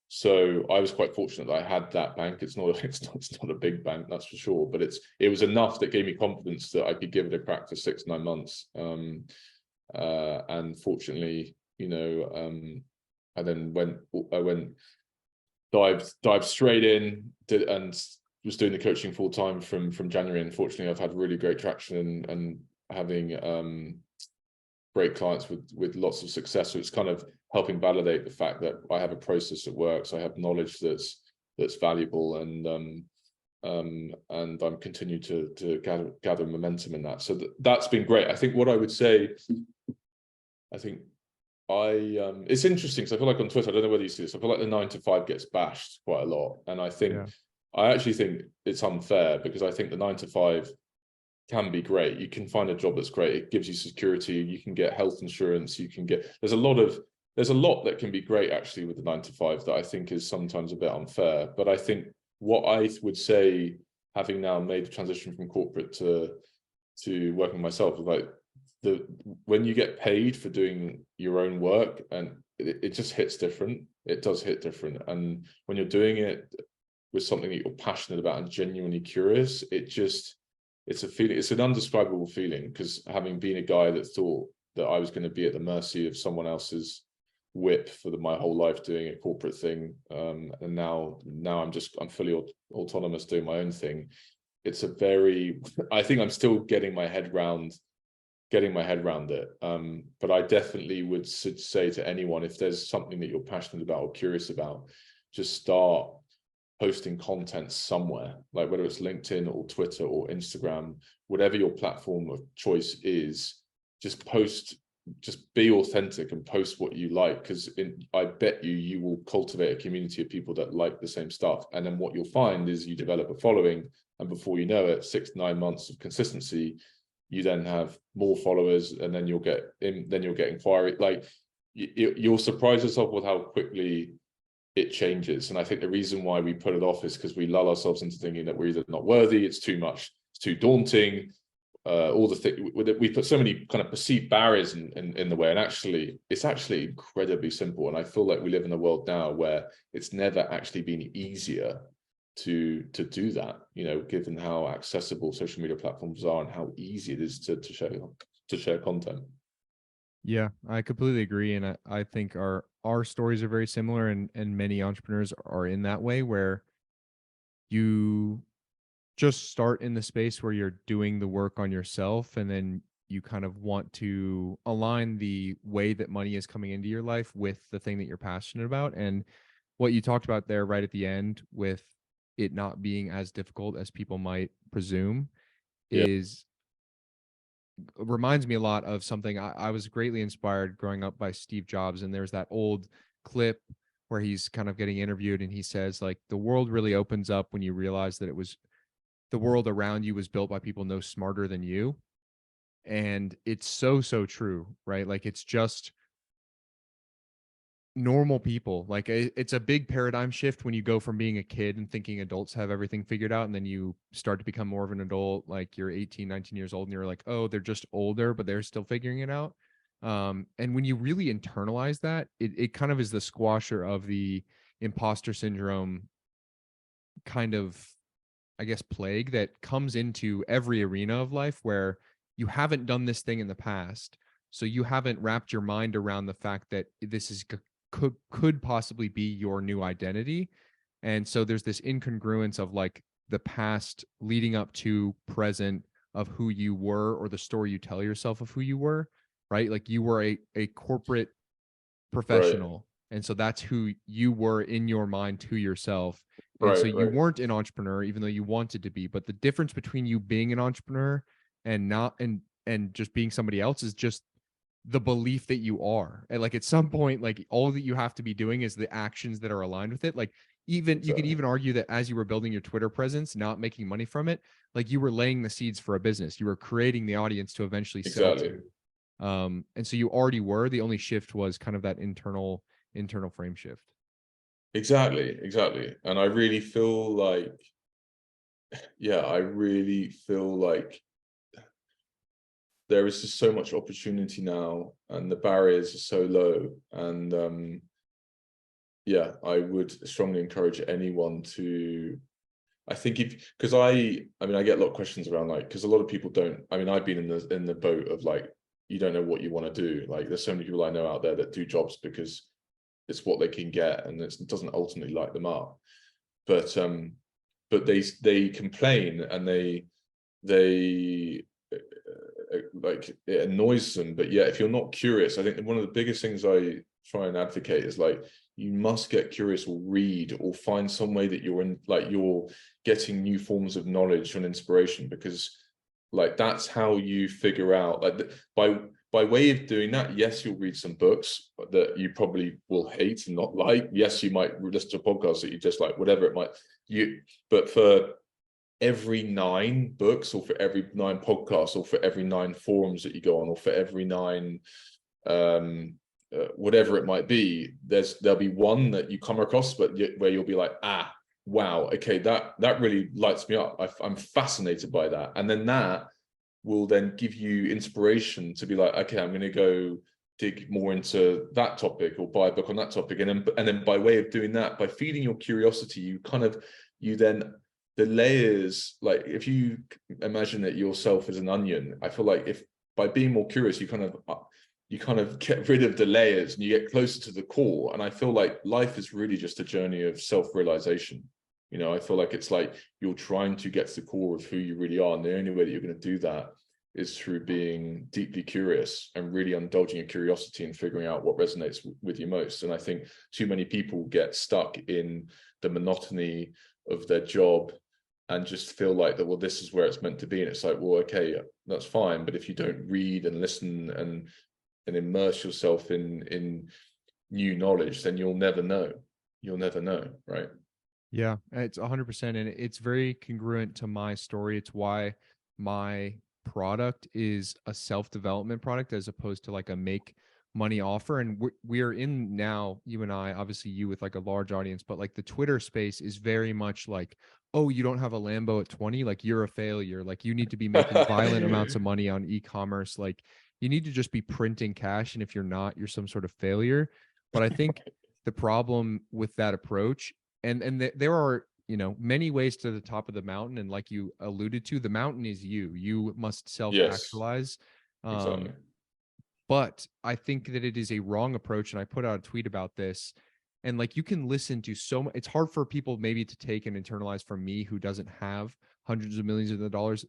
So I was quite fortunate that I had that bank. It's not a big bank, that's for sure, but it was enough that gave me confidence that I could give it a crack for 6-9 months. And fortunately, I then dived straight in, and was doing the coaching full time from January. And fortunately, I've had really great traction and having great clients with lots of success. So it's kind of helping validate the fact that I have a process that works. I have knowledge that's valuable, and I'm continuing to gather momentum in that. So that's been great. I think what I would say, it's interesting because I feel like on Twitter, I don't know whether you see this, I feel like the 9 to 5 gets bashed quite a lot. And I think I actually think it's unfair, because I think the 9 to 5 can be great. You can find a job that's great. It gives you security. You can get health insurance. You can get, there's a lot that can be great actually with the 9 to 5 that I think is sometimes a bit unfair. But I think what I would say, having now made the transition from corporate to working myself, is like when you get paid for doing your own work, and it just hits different. It does hit different. And when you're doing it with something that you're passionate about and genuinely curious, it's a feeling, it's an undescribable feeling, because having been a guy that thought that I was going to be at the mercy of someone else's whip for my whole life doing a corporate thing, and now I'm fully autonomous doing my own thing. It's a very, I think I'm still getting my head round it, but I definitely would say to anyone, if there's something that you're passionate about or curious about, just start posting content somewhere, like whether it's LinkedIn or Twitter or Instagram, whatever your platform of choice is. Just post, just be authentic and post what you like, because I bet you will cultivate a community of people that like the same stuff. And then what you'll find is you develop a following, and before you know it, 6 to 9 months of consistency, you then have more followers, and then you'll get inquiry. Like you'll surprise yourself with how quickly it changes. And I think the reason why we put it off is because we lull ourselves into thinking that we're either not worthy, it's too much, it's too daunting, all the things we put so many kind of perceived barriers in the way. And actually, it's actually incredibly simple. And I feel like we live in a world now where it's never actually been easier to do that, given how accessible social media platforms are and how easy it is to share content. Yeah, I completely agree. And I think our stories are very similar, and many entrepreneurs are in that way, where you just start in the space where you're doing the work on yourself, and then you kind of want to align the way that money is coming into your life with the thing that you're passionate about. And what you talked about there right at the end, with it not being as difficult as people might presume, reminds me a lot of something. I was greatly inspired growing up by Steve Jobs, and there's that old clip where he's kind of getting interviewed, and he says, like, the world really opens up when you realize that the world around you was built by people no smarter than you. And it's so true, right? Like, it's just normal people. Like, it's a big paradigm shift when you go from being a kid and thinking adults have everything figured out, and then you start to become more of an adult, like you're 18, 19 years old, and you're like, oh, they're just older, but they're still figuring it out. And when you really internalize that, it kind of is the squasher of the imposter syndrome kind of, I guess, plague that comes into every arena of life, where you haven't done this thing in the past. So you haven't wrapped your mind around the fact that this could possibly be your new identity. And so there's this incongruence of, like, the past leading up to present of who you were, or the story you tell yourself of who you were, right? Like, you were a corporate professional. Right. And so that's who you were in your mind to yourself. And so you weren't an entrepreneur, even though you wanted to be. But the difference between you being an entrepreneur and not, and just being somebody else, is just the belief that you are. And, like, at some point, like, all that you have to be doing is the actions that are aligned with it. Like, even you could even argue that as you were building your Twitter presence, not making money from it, like, you were laying the seeds for a business. You were creating the audience to eventually sell to. And so you already were. The only shift was kind of that internal frame shift. Exactly. And I really feel like, there is just so much opportunity now, and the barriers are so low. And I would strongly encourage anyone to, I think, because I get a lot of questions around, like, because a lot of people don't, I've been in the boat of, like, you don't know what you want to do. Like, there's so many people I know out there that do jobs because it's what they can get, and it doesn't ultimately light them up. But they complain, and they like, it annoys them. But yeah, if you're not curious, I think one of the biggest things I try and advocate is, like, you must get curious, or read, or find some way that you're getting new forms of knowledge and inspiration, because, like, that's how you figure out, like, by way of doing that, yes, you'll read some books that you probably will hate and not like. Yes, you might listen to a podcast that you just like, whatever it might. but for every 9 books, or for every 9 podcasts, or for every 9 forums that you go on, or for every 9 whatever it might be, there'll be one that you come across, but where you'll be like, ah, wow, okay, that really lights me up. I'm fascinated by that, and then that will then give you inspiration to be like, okay, I'm going to go dig more into that topic, or buy a book on that topic, and then by way of doing that, by feeding your curiosity, you then the layers, like if you imagine it yourself as an onion, I feel like if by being more curious, you kind of get rid of the layers and you get closer to the core. And I feel like life is really just a journey of self-realization. You know, I feel like it's like you're trying to get to the core of who you really are, and the only way that you're going to do that is through being deeply curious and really indulging your curiosity and figuring out what resonates with you most. And I think too many people get stuck in the monotony of their job and just feel like that, well, this is where it's meant to be. And it's like, well, okay, that's fine. But if you don't read and listen and immerse yourself in new knowledge, then you'll never know. You'll never know, right? Yeah, it's 100%. And it's very congruent to my story. It's why my product is a self-development product as opposed to like a make money offer. And we're in now, you and I, obviously you with like a large audience, but like the Twitter space is very much like, oh, you don't have a Lambo at 20, like you're a failure. Like you need to be making violent amounts of money on e-commerce. Like you need to just be printing cash. And if you're not, you're some sort of failure. But I think the problem with that approach, and there are, you know, many ways to the top of the mountain. And like you alluded to, the mountain is you must self-actualize. Exactly. But I think that it is a wrong approach. And I put out a tweet about this, and like you can listen to so much. It's hard for people maybe to take and internalize from me, who doesn't have hundreds of millions of dollars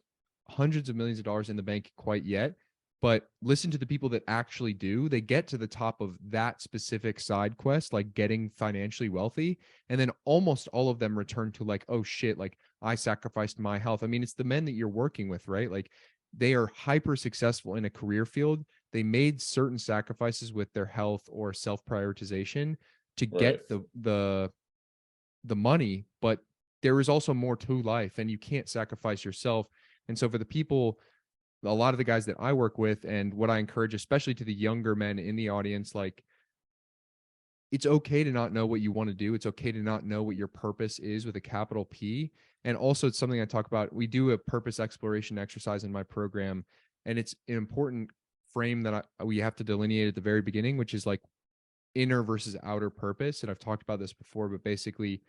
in the bank quite yet. But listen to the people that actually do. They get to the top of that specific side quest, like getting financially wealthy. And then almost all of them return to like, oh shit, like I sacrificed my health. I mean, it's the men that you're working with, right? Like they are hyper successful in a career field. They made certain sacrifices with their health or self-prioritization to get the money, but there is also more to life, and you can't sacrifice yourself. And so for the people, a lot of the guys that I work with, and what I encourage, especially to the younger men in the audience, like it's okay to not know what you want to do. It's okay to not know what your purpose is with a capital P. And also it's something I talk about. We do a purpose exploration exercise in my program, and it's an important frame that we have to delineate at the very beginning, which is like inner versus outer purpose. And I've talked about this before, but basically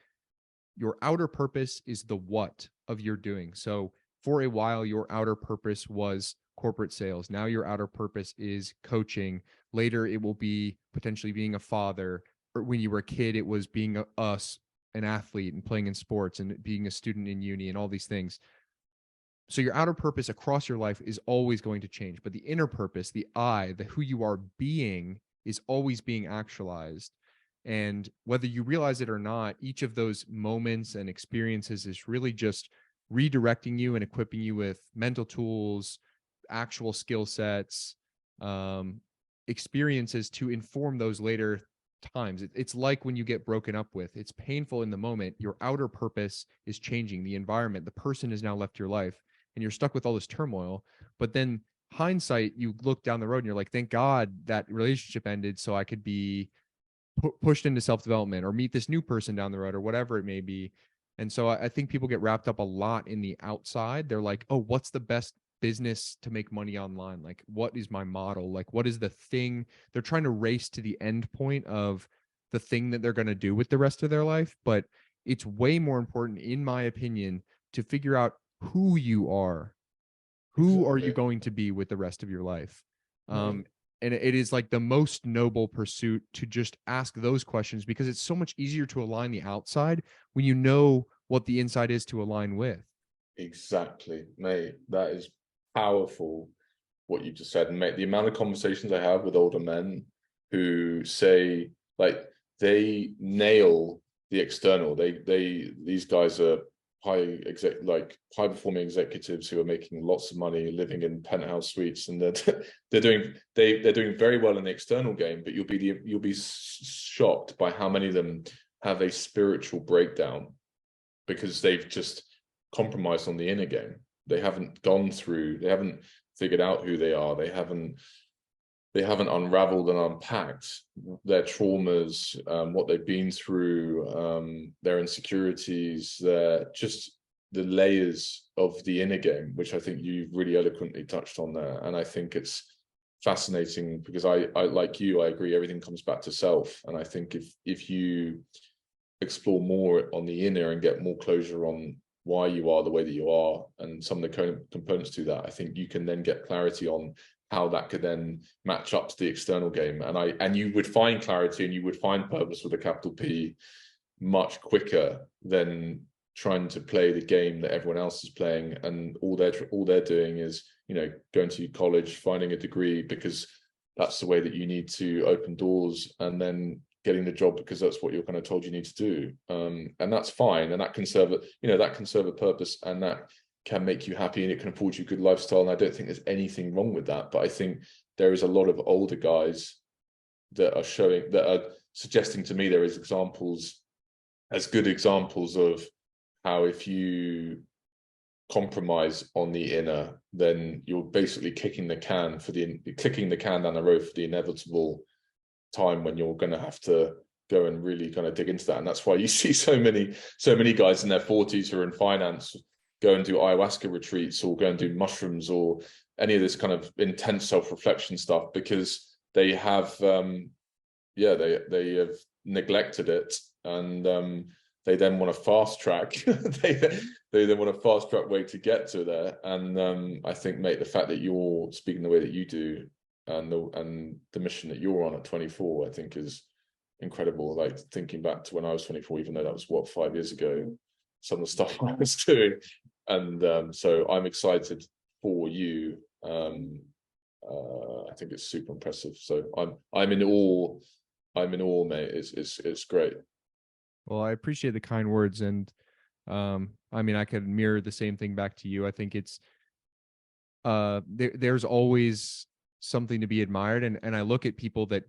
your outer purpose is the what of your doing. So for a while, your outer purpose was corporate sales. Now your outer purpose is coaching. Later, it will be potentially being a father. Or when you were a kid, it was being an athlete and playing in sports and being a student in uni and all these things. So your outer purpose across your life is always going to change. But the inner purpose, the I, the who you are being, is always being actualized. And whether you realize it or not, each of those moments and experiences is really just redirecting you and equipping you with mental tools, actual skill sets, experiences to inform those later times. It's like when you get broken up with, it's painful in the moment. Your outer purpose is changing. The environment, the person has now left your life, and you're stuck with all this turmoil. But then hindsight, you look down the road and you're like, thank God that relationship ended so I could be pushed into self-development or meet this new person down the road or whatever it may be. And so I think people get wrapped up a lot in the outside. They're like, oh, what's the best business to make money online? Like, what is my model? Like, what is the thing? They're trying to race to the end point of the thing that they're going to do with the rest of their life. But it's way more important, in my opinion, to figure out who you are. Who are you going to be with the rest of your life? And it is like the most noble pursuit to just ask those questions, because it's so much easier to align the outside when you know what the inside is to align with. Exactly, mate. That is powerful, what you just said. And mate, the amount of conversations I have with older men who say, like, they nail the external. These guys are high performing executives who are making lots of money, living in penthouse suites, and they're doing very well in the external game. But you'll be shocked by how many of them have a spiritual breakdown. because they've just compromised on the inner game. They haven't gone through, they haven't figured out who they are. They haven't unraveled and unpacked their traumas, what they've been through, their insecurities, just the layers of the inner game, which I think you really eloquently touched on there. And I think it's fascinating because I like you, I agree, everything comes back to self. And I think if you explore more on the inner and get more closure on why you are the way that you are and some of the components to that, I think you can then get clarity on how that could then match up to the external game. And you would find clarity and you would find purpose with a capital P much quicker than trying to play the game that everyone else is playing, and all they're doing is, you know, going to college, finding a degree because that's the way that you need to open doors, and then getting the job because that's what you're kind of told you need to do. And that's fine, and that can serve a purpose, and that can make you happy, and it can afford you a good lifestyle. And I don't think there's anything wrong with that. But I think there is a lot of older guys that are suggesting to me there is good examples of how if you compromise on the inner, then you're basically kicking the can down the road for the inevitable time when you're going to have to go and really kind of dig into that. And that's why you see so many guys in their 40s who are in finance go and do ayahuasca retreats or go and do mushrooms or any of this kind of intense self-reflection stuff, because they have they have neglected it, and they then want a fast track. they then want a fast track way to get to there. And I think, mate, the fact that you're speaking the way that you do, and the mission that you're on at 24, I think is incredible. Like, thinking back to when I was 24, even though that was 5 years ago, some of the stuff I was doing. And so I'm excited for you. I think it's super impressive. So I'm in awe. Mate. It's great. Well, I appreciate the kind words, and I mean, I could mirror the same thing back to you. I think it's there's always something to be admired, and I look at people that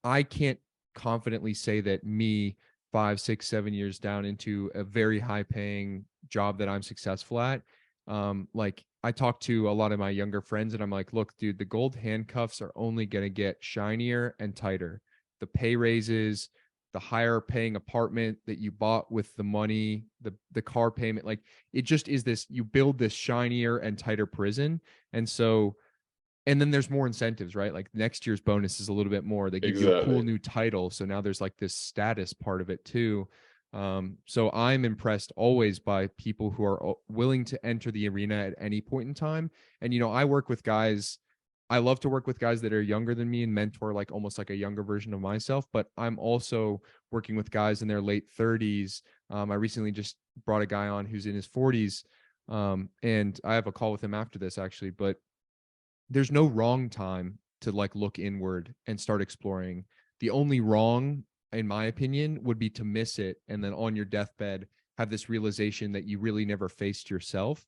I can't confidently say that me 5, 6, 7 years down into a very high paying job that I'm successful at. Like, I talk to a lot of my younger friends and I'm like, look, dude, the gold handcuffs are only going to get shinier and tighter. The pay raises, the higher paying apartment that you bought with the money, the car payment, like, it just is this, you build this shinier and tighter prison. And so, and then there's more incentives, right? Like, next year's bonus is a little bit more. They give you a cool new title. So now there's like this status part of it too. So I'm impressed always by people who are willing to enter the arena at any point in time. And, I work with guys. I love to work with guys that are younger than me and mentor like almost like a younger version of myself. But I'm also working with guys in their late 30s. I recently just brought a guy on who's in his 40s. And I have a call with him after this, actually. But there's no wrong time to like look inward and start exploring. The only wrong, in my opinion, would be to miss it and then on your deathbed have this realization that you really never faced yourself.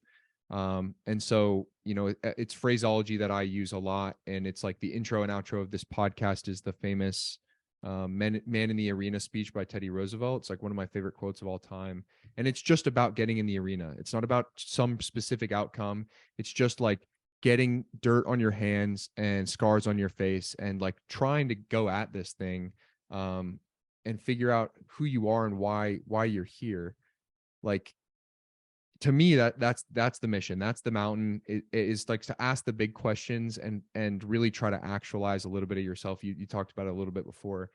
And so, it's phraseology that I use a lot, and it's like the intro and outro of this podcast is the famous Man in the Arena speech by Teddy Roosevelt. It's like one of my favorite quotes of all time. And it's just about getting in the arena. It's not about some specific outcome. It's just like getting dirt on your hands and scars on your face and like trying to go at this thing and figure out who you are and why you're here. Like, to me, that's the mission. That's the mountain. It is like to ask the big questions and really try to actualize a little bit of yourself. You talked about it a little bit before.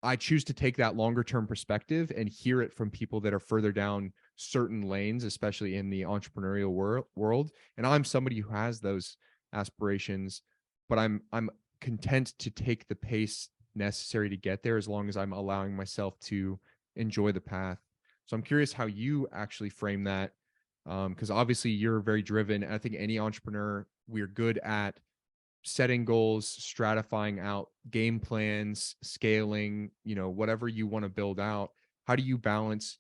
I choose to take that longer term perspective and hear it from people that are further down certain lanes, especially in the entrepreneurial world. And I'm somebody who has those aspirations, but I'm content to take the pace necessary to get there as long as I'm allowing myself to enjoy the path. So I'm curious how you actually frame that, because obviously you're very driven. I think any entrepreneur, we're good at setting goals, stratifying out game plans, scaling, whatever you want to build out. How do you balance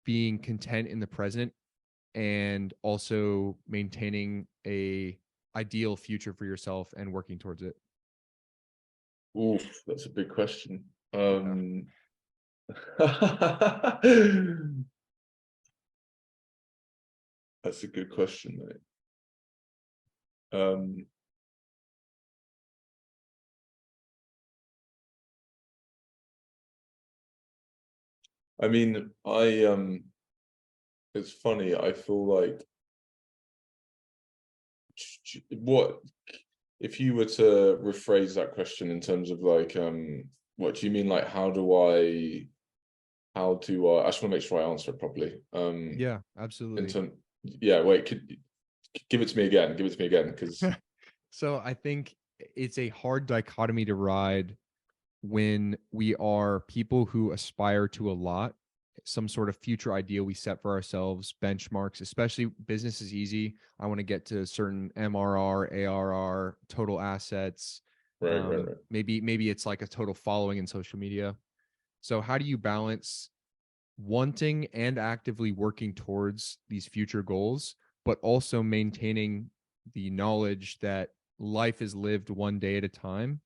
being content in the present and also maintaining a ideal future for yourself and working towards it? Oof, that's a big question. That's a good question, mate. I mean, it's funny. I feel like what if you were to rephrase that question in terms of like, what do you mean? Like, how do I I just want to make sure I answer it properly. Yeah, absolutely. Yeah, wait, give it to me again. Give it to me again, because So I think it's a hard dichotomy to ride when we are people who aspire to a lot, some sort of future ideal we set for ourselves, benchmarks, especially business is easy. I want to get to certain MRR, ARR, total assets. right. Maybe it's like a total following in social media. So how do you balance wanting and actively working towards these future goals, but also maintaining the knowledge that life is lived one day at a time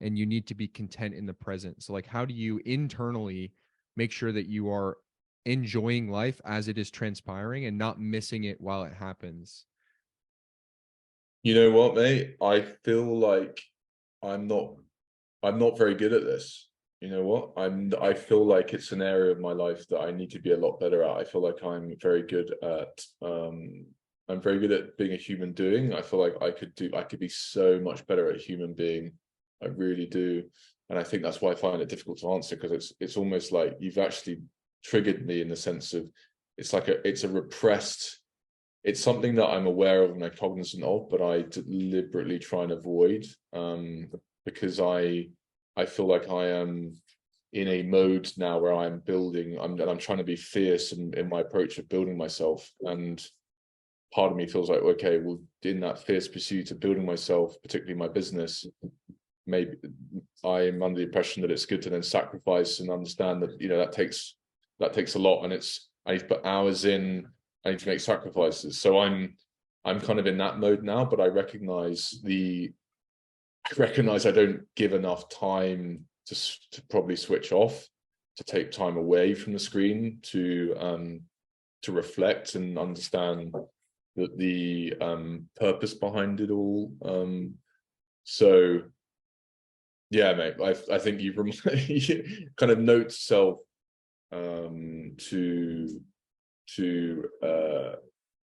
and you need to be content in the present? So like, how do you internally make sure that you are enjoying life as it is transpiring and not missing it while it happens? You know what, mate? I feel like I'm not very good at this. You know what? I feel like it's an area of my life that I need to be a lot better at. I feel like I'm very good at being a human doing. I feel like I could be so much better at a human being. I really do. And I think that's why I find it difficult to answer, because it's almost like you've actually triggered me in the sense of it's a repressed, it's something that I'm aware of and I'm cognizant of, but I deliberately try and avoid, because I feel like I am in a mode now where I'm building, I'm trying to be fierce in my approach of building myself. And part of me feels like, okay, well, in that fierce pursuit of building myself, particularly my business, maybe I'm under the impression that it's good to then sacrifice and understand that, that takes a lot, and I need to put hours in, I need to make sacrifices. So I'm kind of in that mode now, but I recognize I don't give enough time to probably switch off, to take time away from the screen, to reflect and understand the purpose behind it all. So yeah, mate, I think you kind of note to self, to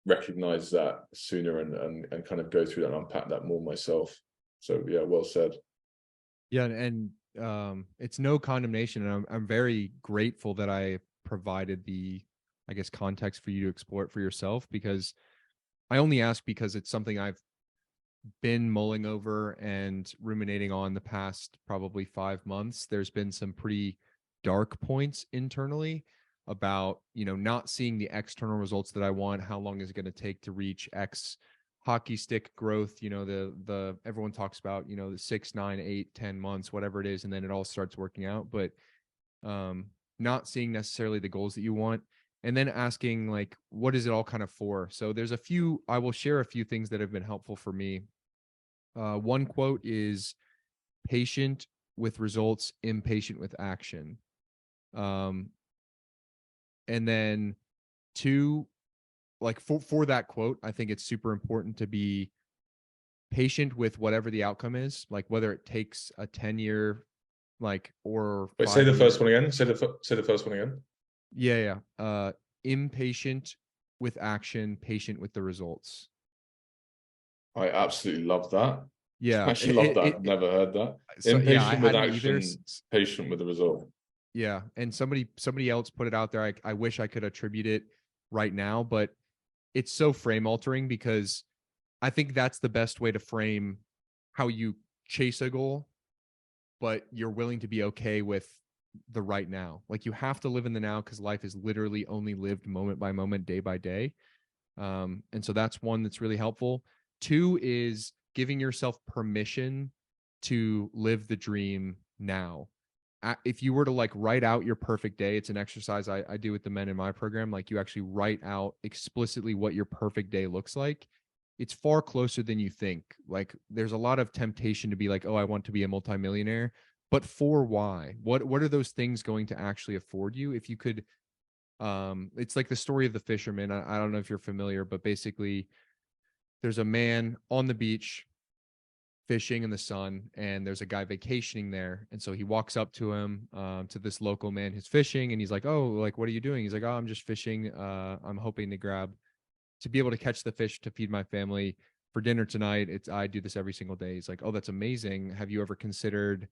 recognize that sooner and kind of go through that and unpack that more myself. So yeah, well said. Yeah, and it's no condemnation, and I'm very grateful that I provided the, I guess, context for you to explore it for yourself, because I only ask because it's something I've been mulling over and ruminating on the past probably 5 months. There's been some pretty dark points internally about, not seeing the external results that I want. How long is it going to take to reach X hockey stick growth? The everyone talks about, the 6, 9, 8, 10 months, whatever it is, and then it all starts working out. But not seeing necessarily the goals that you want, and then asking, like, what is it all kind of for? So I will share a few things that have been helpful for me. One quote is, patient with results, impatient with action. And then two, like for that quote, I think it's super important to be patient with whatever the outcome is, like whether it takes a 10-year, or Wait, say the first one again. Say the first one again. Yeah. Impatient with action, patient with the results. I absolutely love that. Yeah, I actually love that. Never heard that. So, Impatient with action, patient with the result. Yeah, and somebody else put it out there. I wish I could attribute it right now, but it's so frame altering, because I think that's the best way to frame how you chase a goal, but you're willing to be okay with the right now. Like, you have to live in the now, because life is literally only lived moment by moment, day by day. And so that's one that's really helpful. Two is giving yourself permission to live the dream now. If you were to write out your perfect day, it's an exercise I do with the men in my program. Like, you actually write out explicitly what your perfect day looks like. It's far closer than you think. Like, there's a lot of temptation to be like, oh, I want to be a multimillionaire. but for why? What are those things going to actually afford you? If you could, it's like the story of the fisherman. I don't know if you're familiar, but basically there's a man on the beach fishing in the sun, and there's a guy vacationing there. And so he walks up to him, to this local man who's fishing, and he's like, oh, like, what are you doing? He's like, oh, I'm just fishing. I'm hoping to be able to catch the fish to feed my family for dinner tonight. I do this every single day. He's like, oh, that's amazing. Have you ever considered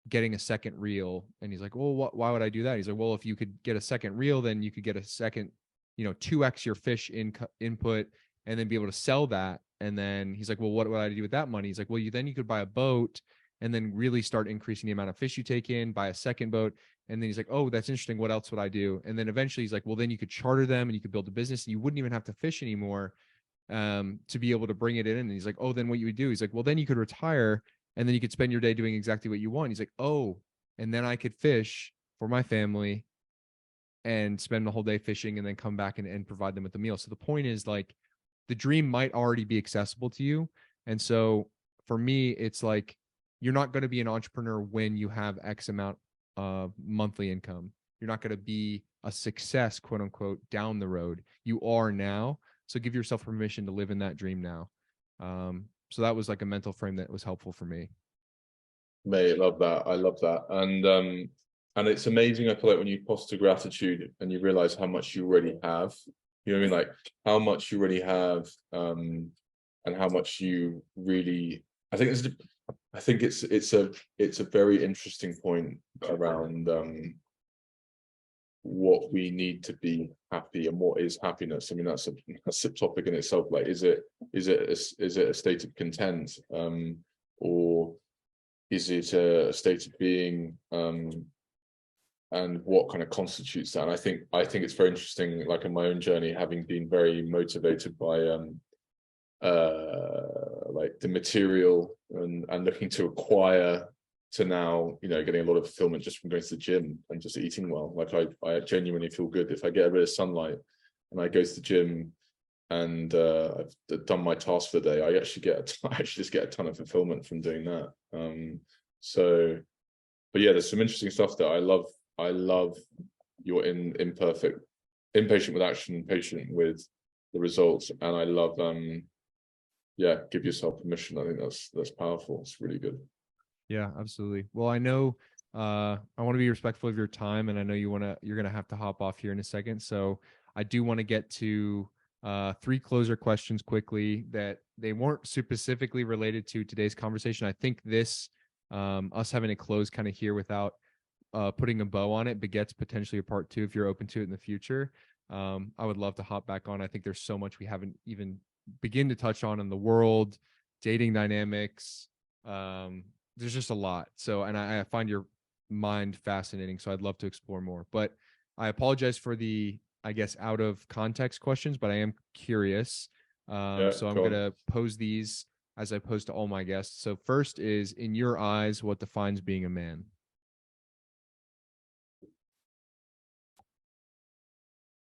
getting a second reel? And he's like, well, why would I do that? He's like, well, if you could get a second reel, then you could get a second, 2x your fish input, and then be able to sell that. And then he's like, well, what would I do with that money? He's like, well, then you could buy a boat and then really start increasing the amount of fish you take in, buy a second boat. And then he's like, oh, that's interesting. What else would I do? And then eventually he's like, well, then you could charter them and you could build a business and you wouldn't even have to fish anymore, to be able to bring it in. And he's like, oh, then what you would do? He's like, well, then you could retire and then you could spend your day doing exactly what you want. He's like, oh, and then I could fish for my family and spend the whole day fishing and then come back and provide them with the meal. So the point is, like, the dream might already be accessible to you. And so for me, it's like, you're not going to be an entrepreneur when you have X amount of monthly income. You're not going to be a success, quote unquote, down the road. You are now. So give yourself permission to live in that dream now. So that was like a mental frame that was helpful for me. Mate, love that. I love that. And it's amazing. I feel like when you foster gratitude and you realize how much you already have, you know what I mean? Like how much you already have, and how much you really, I think it's a very interesting point around what we need to be happy and what is happiness. I mean, that's a topic in itself. Like, is it a state of content, or is it a state of being, and what kind of constitutes that? And I think it's very interesting, like in my own journey, having been very motivated by like the material and looking to acquire, to now, getting a lot of fulfillment just from going to the gym and just eating well. Like I genuinely feel good if I get a bit of sunlight and I go to the gym and I've done my task for the day. I actually just get a ton of fulfillment from doing that. But yeah, there's some interesting stuff there. I love your impatient with action, patient with the results, and I love give yourself permission. I think that's powerful. It's really good. Yeah, absolutely. Well, I know I want to be respectful of your time, and I know you're going to have to hop off here in a second. So I do want to get to 3 closer questions quickly, that they weren't specifically related to today's conversation. I think this, us having a close kind of here without putting a bow on it, begets potentially a part 2 if you're open to it in the future. I would love to hop back on. I think there's so much we haven't even begin to touch on in the world, dating dynamics. There's just a lot. So, and I find your mind fascinating. So I'd love to explore more, but I apologize for the, I guess, out of context questions, but I am curious. So I'm going to pose these as I pose to all my guests. So first is, in your eyes, what defines being a man?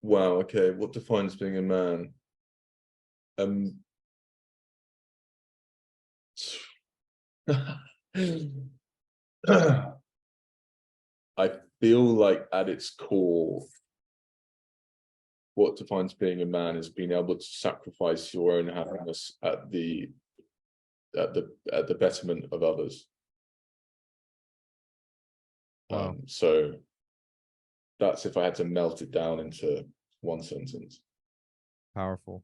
Wow. Okay. What defines being a man? I feel like at its core, what defines being a man is being able to sacrifice your own happiness at the betterment of others. Wow. So that's if I had to melt it down into one sentence. Powerful.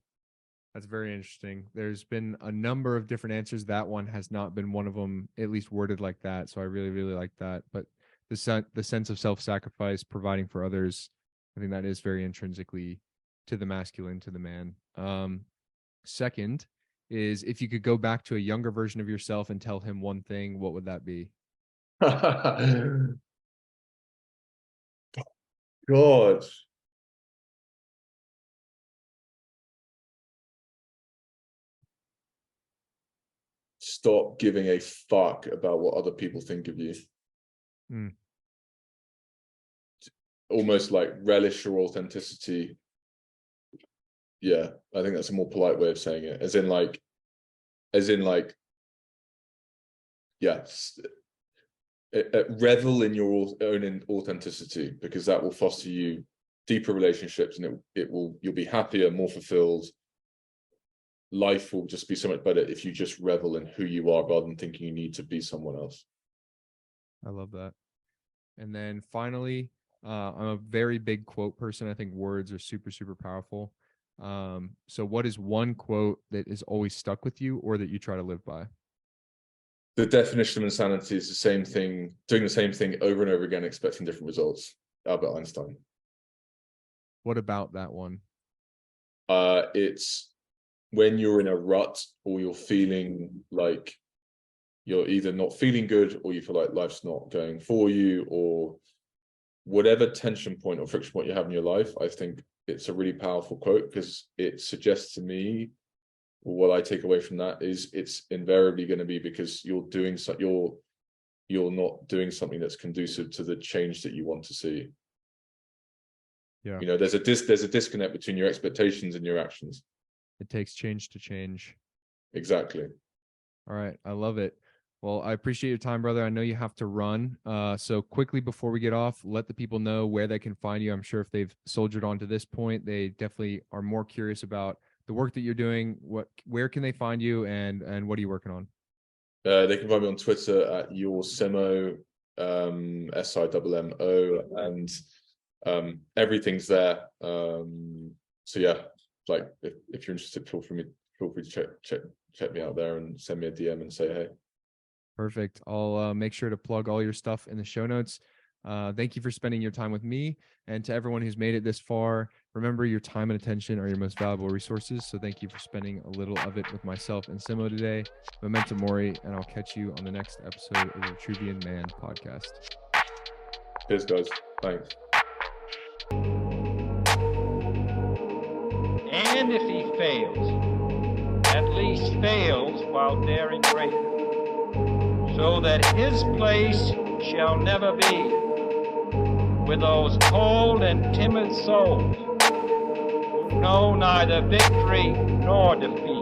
That's very interesting. There's been a number of different answers. That one has not been one of them, at least worded like that. So I really, really like that. But the sense of self-sacrifice, providing for others, I think that is very intrinsically to the masculine, to the man. Second is, if you could go back to a younger version of yourself and tell him one thing, what would that be? God. Stop giving a fuck about what other people think of you. Almost like relish your authenticity. Yeah, I think that's a more polite way of saying it. As in like, yeah, revel in your own authenticity, because that will foster you deeper relationships, and you'll be happier, more fulfilled. Life will just be so much better if you just revel in who you are rather than thinking you need to be someone else. I love that. And then finally, I'm a very big quote person. I think words are super, super powerful. So what is one quote that is always stuck with you or that you try to live by? The definition of insanity is the same thing, doing the same thing over and over again, expecting different results. Albert Einstein. What about that one? It's when you're in a rut, or you're feeling like you're either not feeling good, or you feel like life's not going for you, or whatever tension point or friction point you have in your life. I think it's a really powerful quote, because it suggests to me, what I take away from that is it's invariably going to be because you're not doing something that's conducive to the change that you want to see. Yeah. You know, there's a disconnect between your expectations and your actions. It takes change to change. Exactly. All right. I love it. Well, I appreciate your time, brother. I know you have to run. So quickly before we get off, let the people know where they can find you. I'm sure if they've soldiered on to this point, they definitely are more curious about the work that you're doing. Where can they find you, and what are you working on? They can find me on Twitter at yoursimmo, SIMMO, and everything's there. So yeah, like if you're interested, feel free to check me out there and send me a DM and say hey. Perfect. I'll make sure to plug all your stuff in the show notes. Thank you for spending your time with me, and to everyone who's made it this far, remember your time and attention are your most valuable resources. So thank you for spending a little of it with myself and Simmo today. Memento Mori, and I'll catch you on the next episode of the Vitruvian Man podcast. Cheers, guys. Thanks. And if he fails, at least fails while daring greater, so that his place shall never be with those cold and timid souls who know neither victory nor defeat.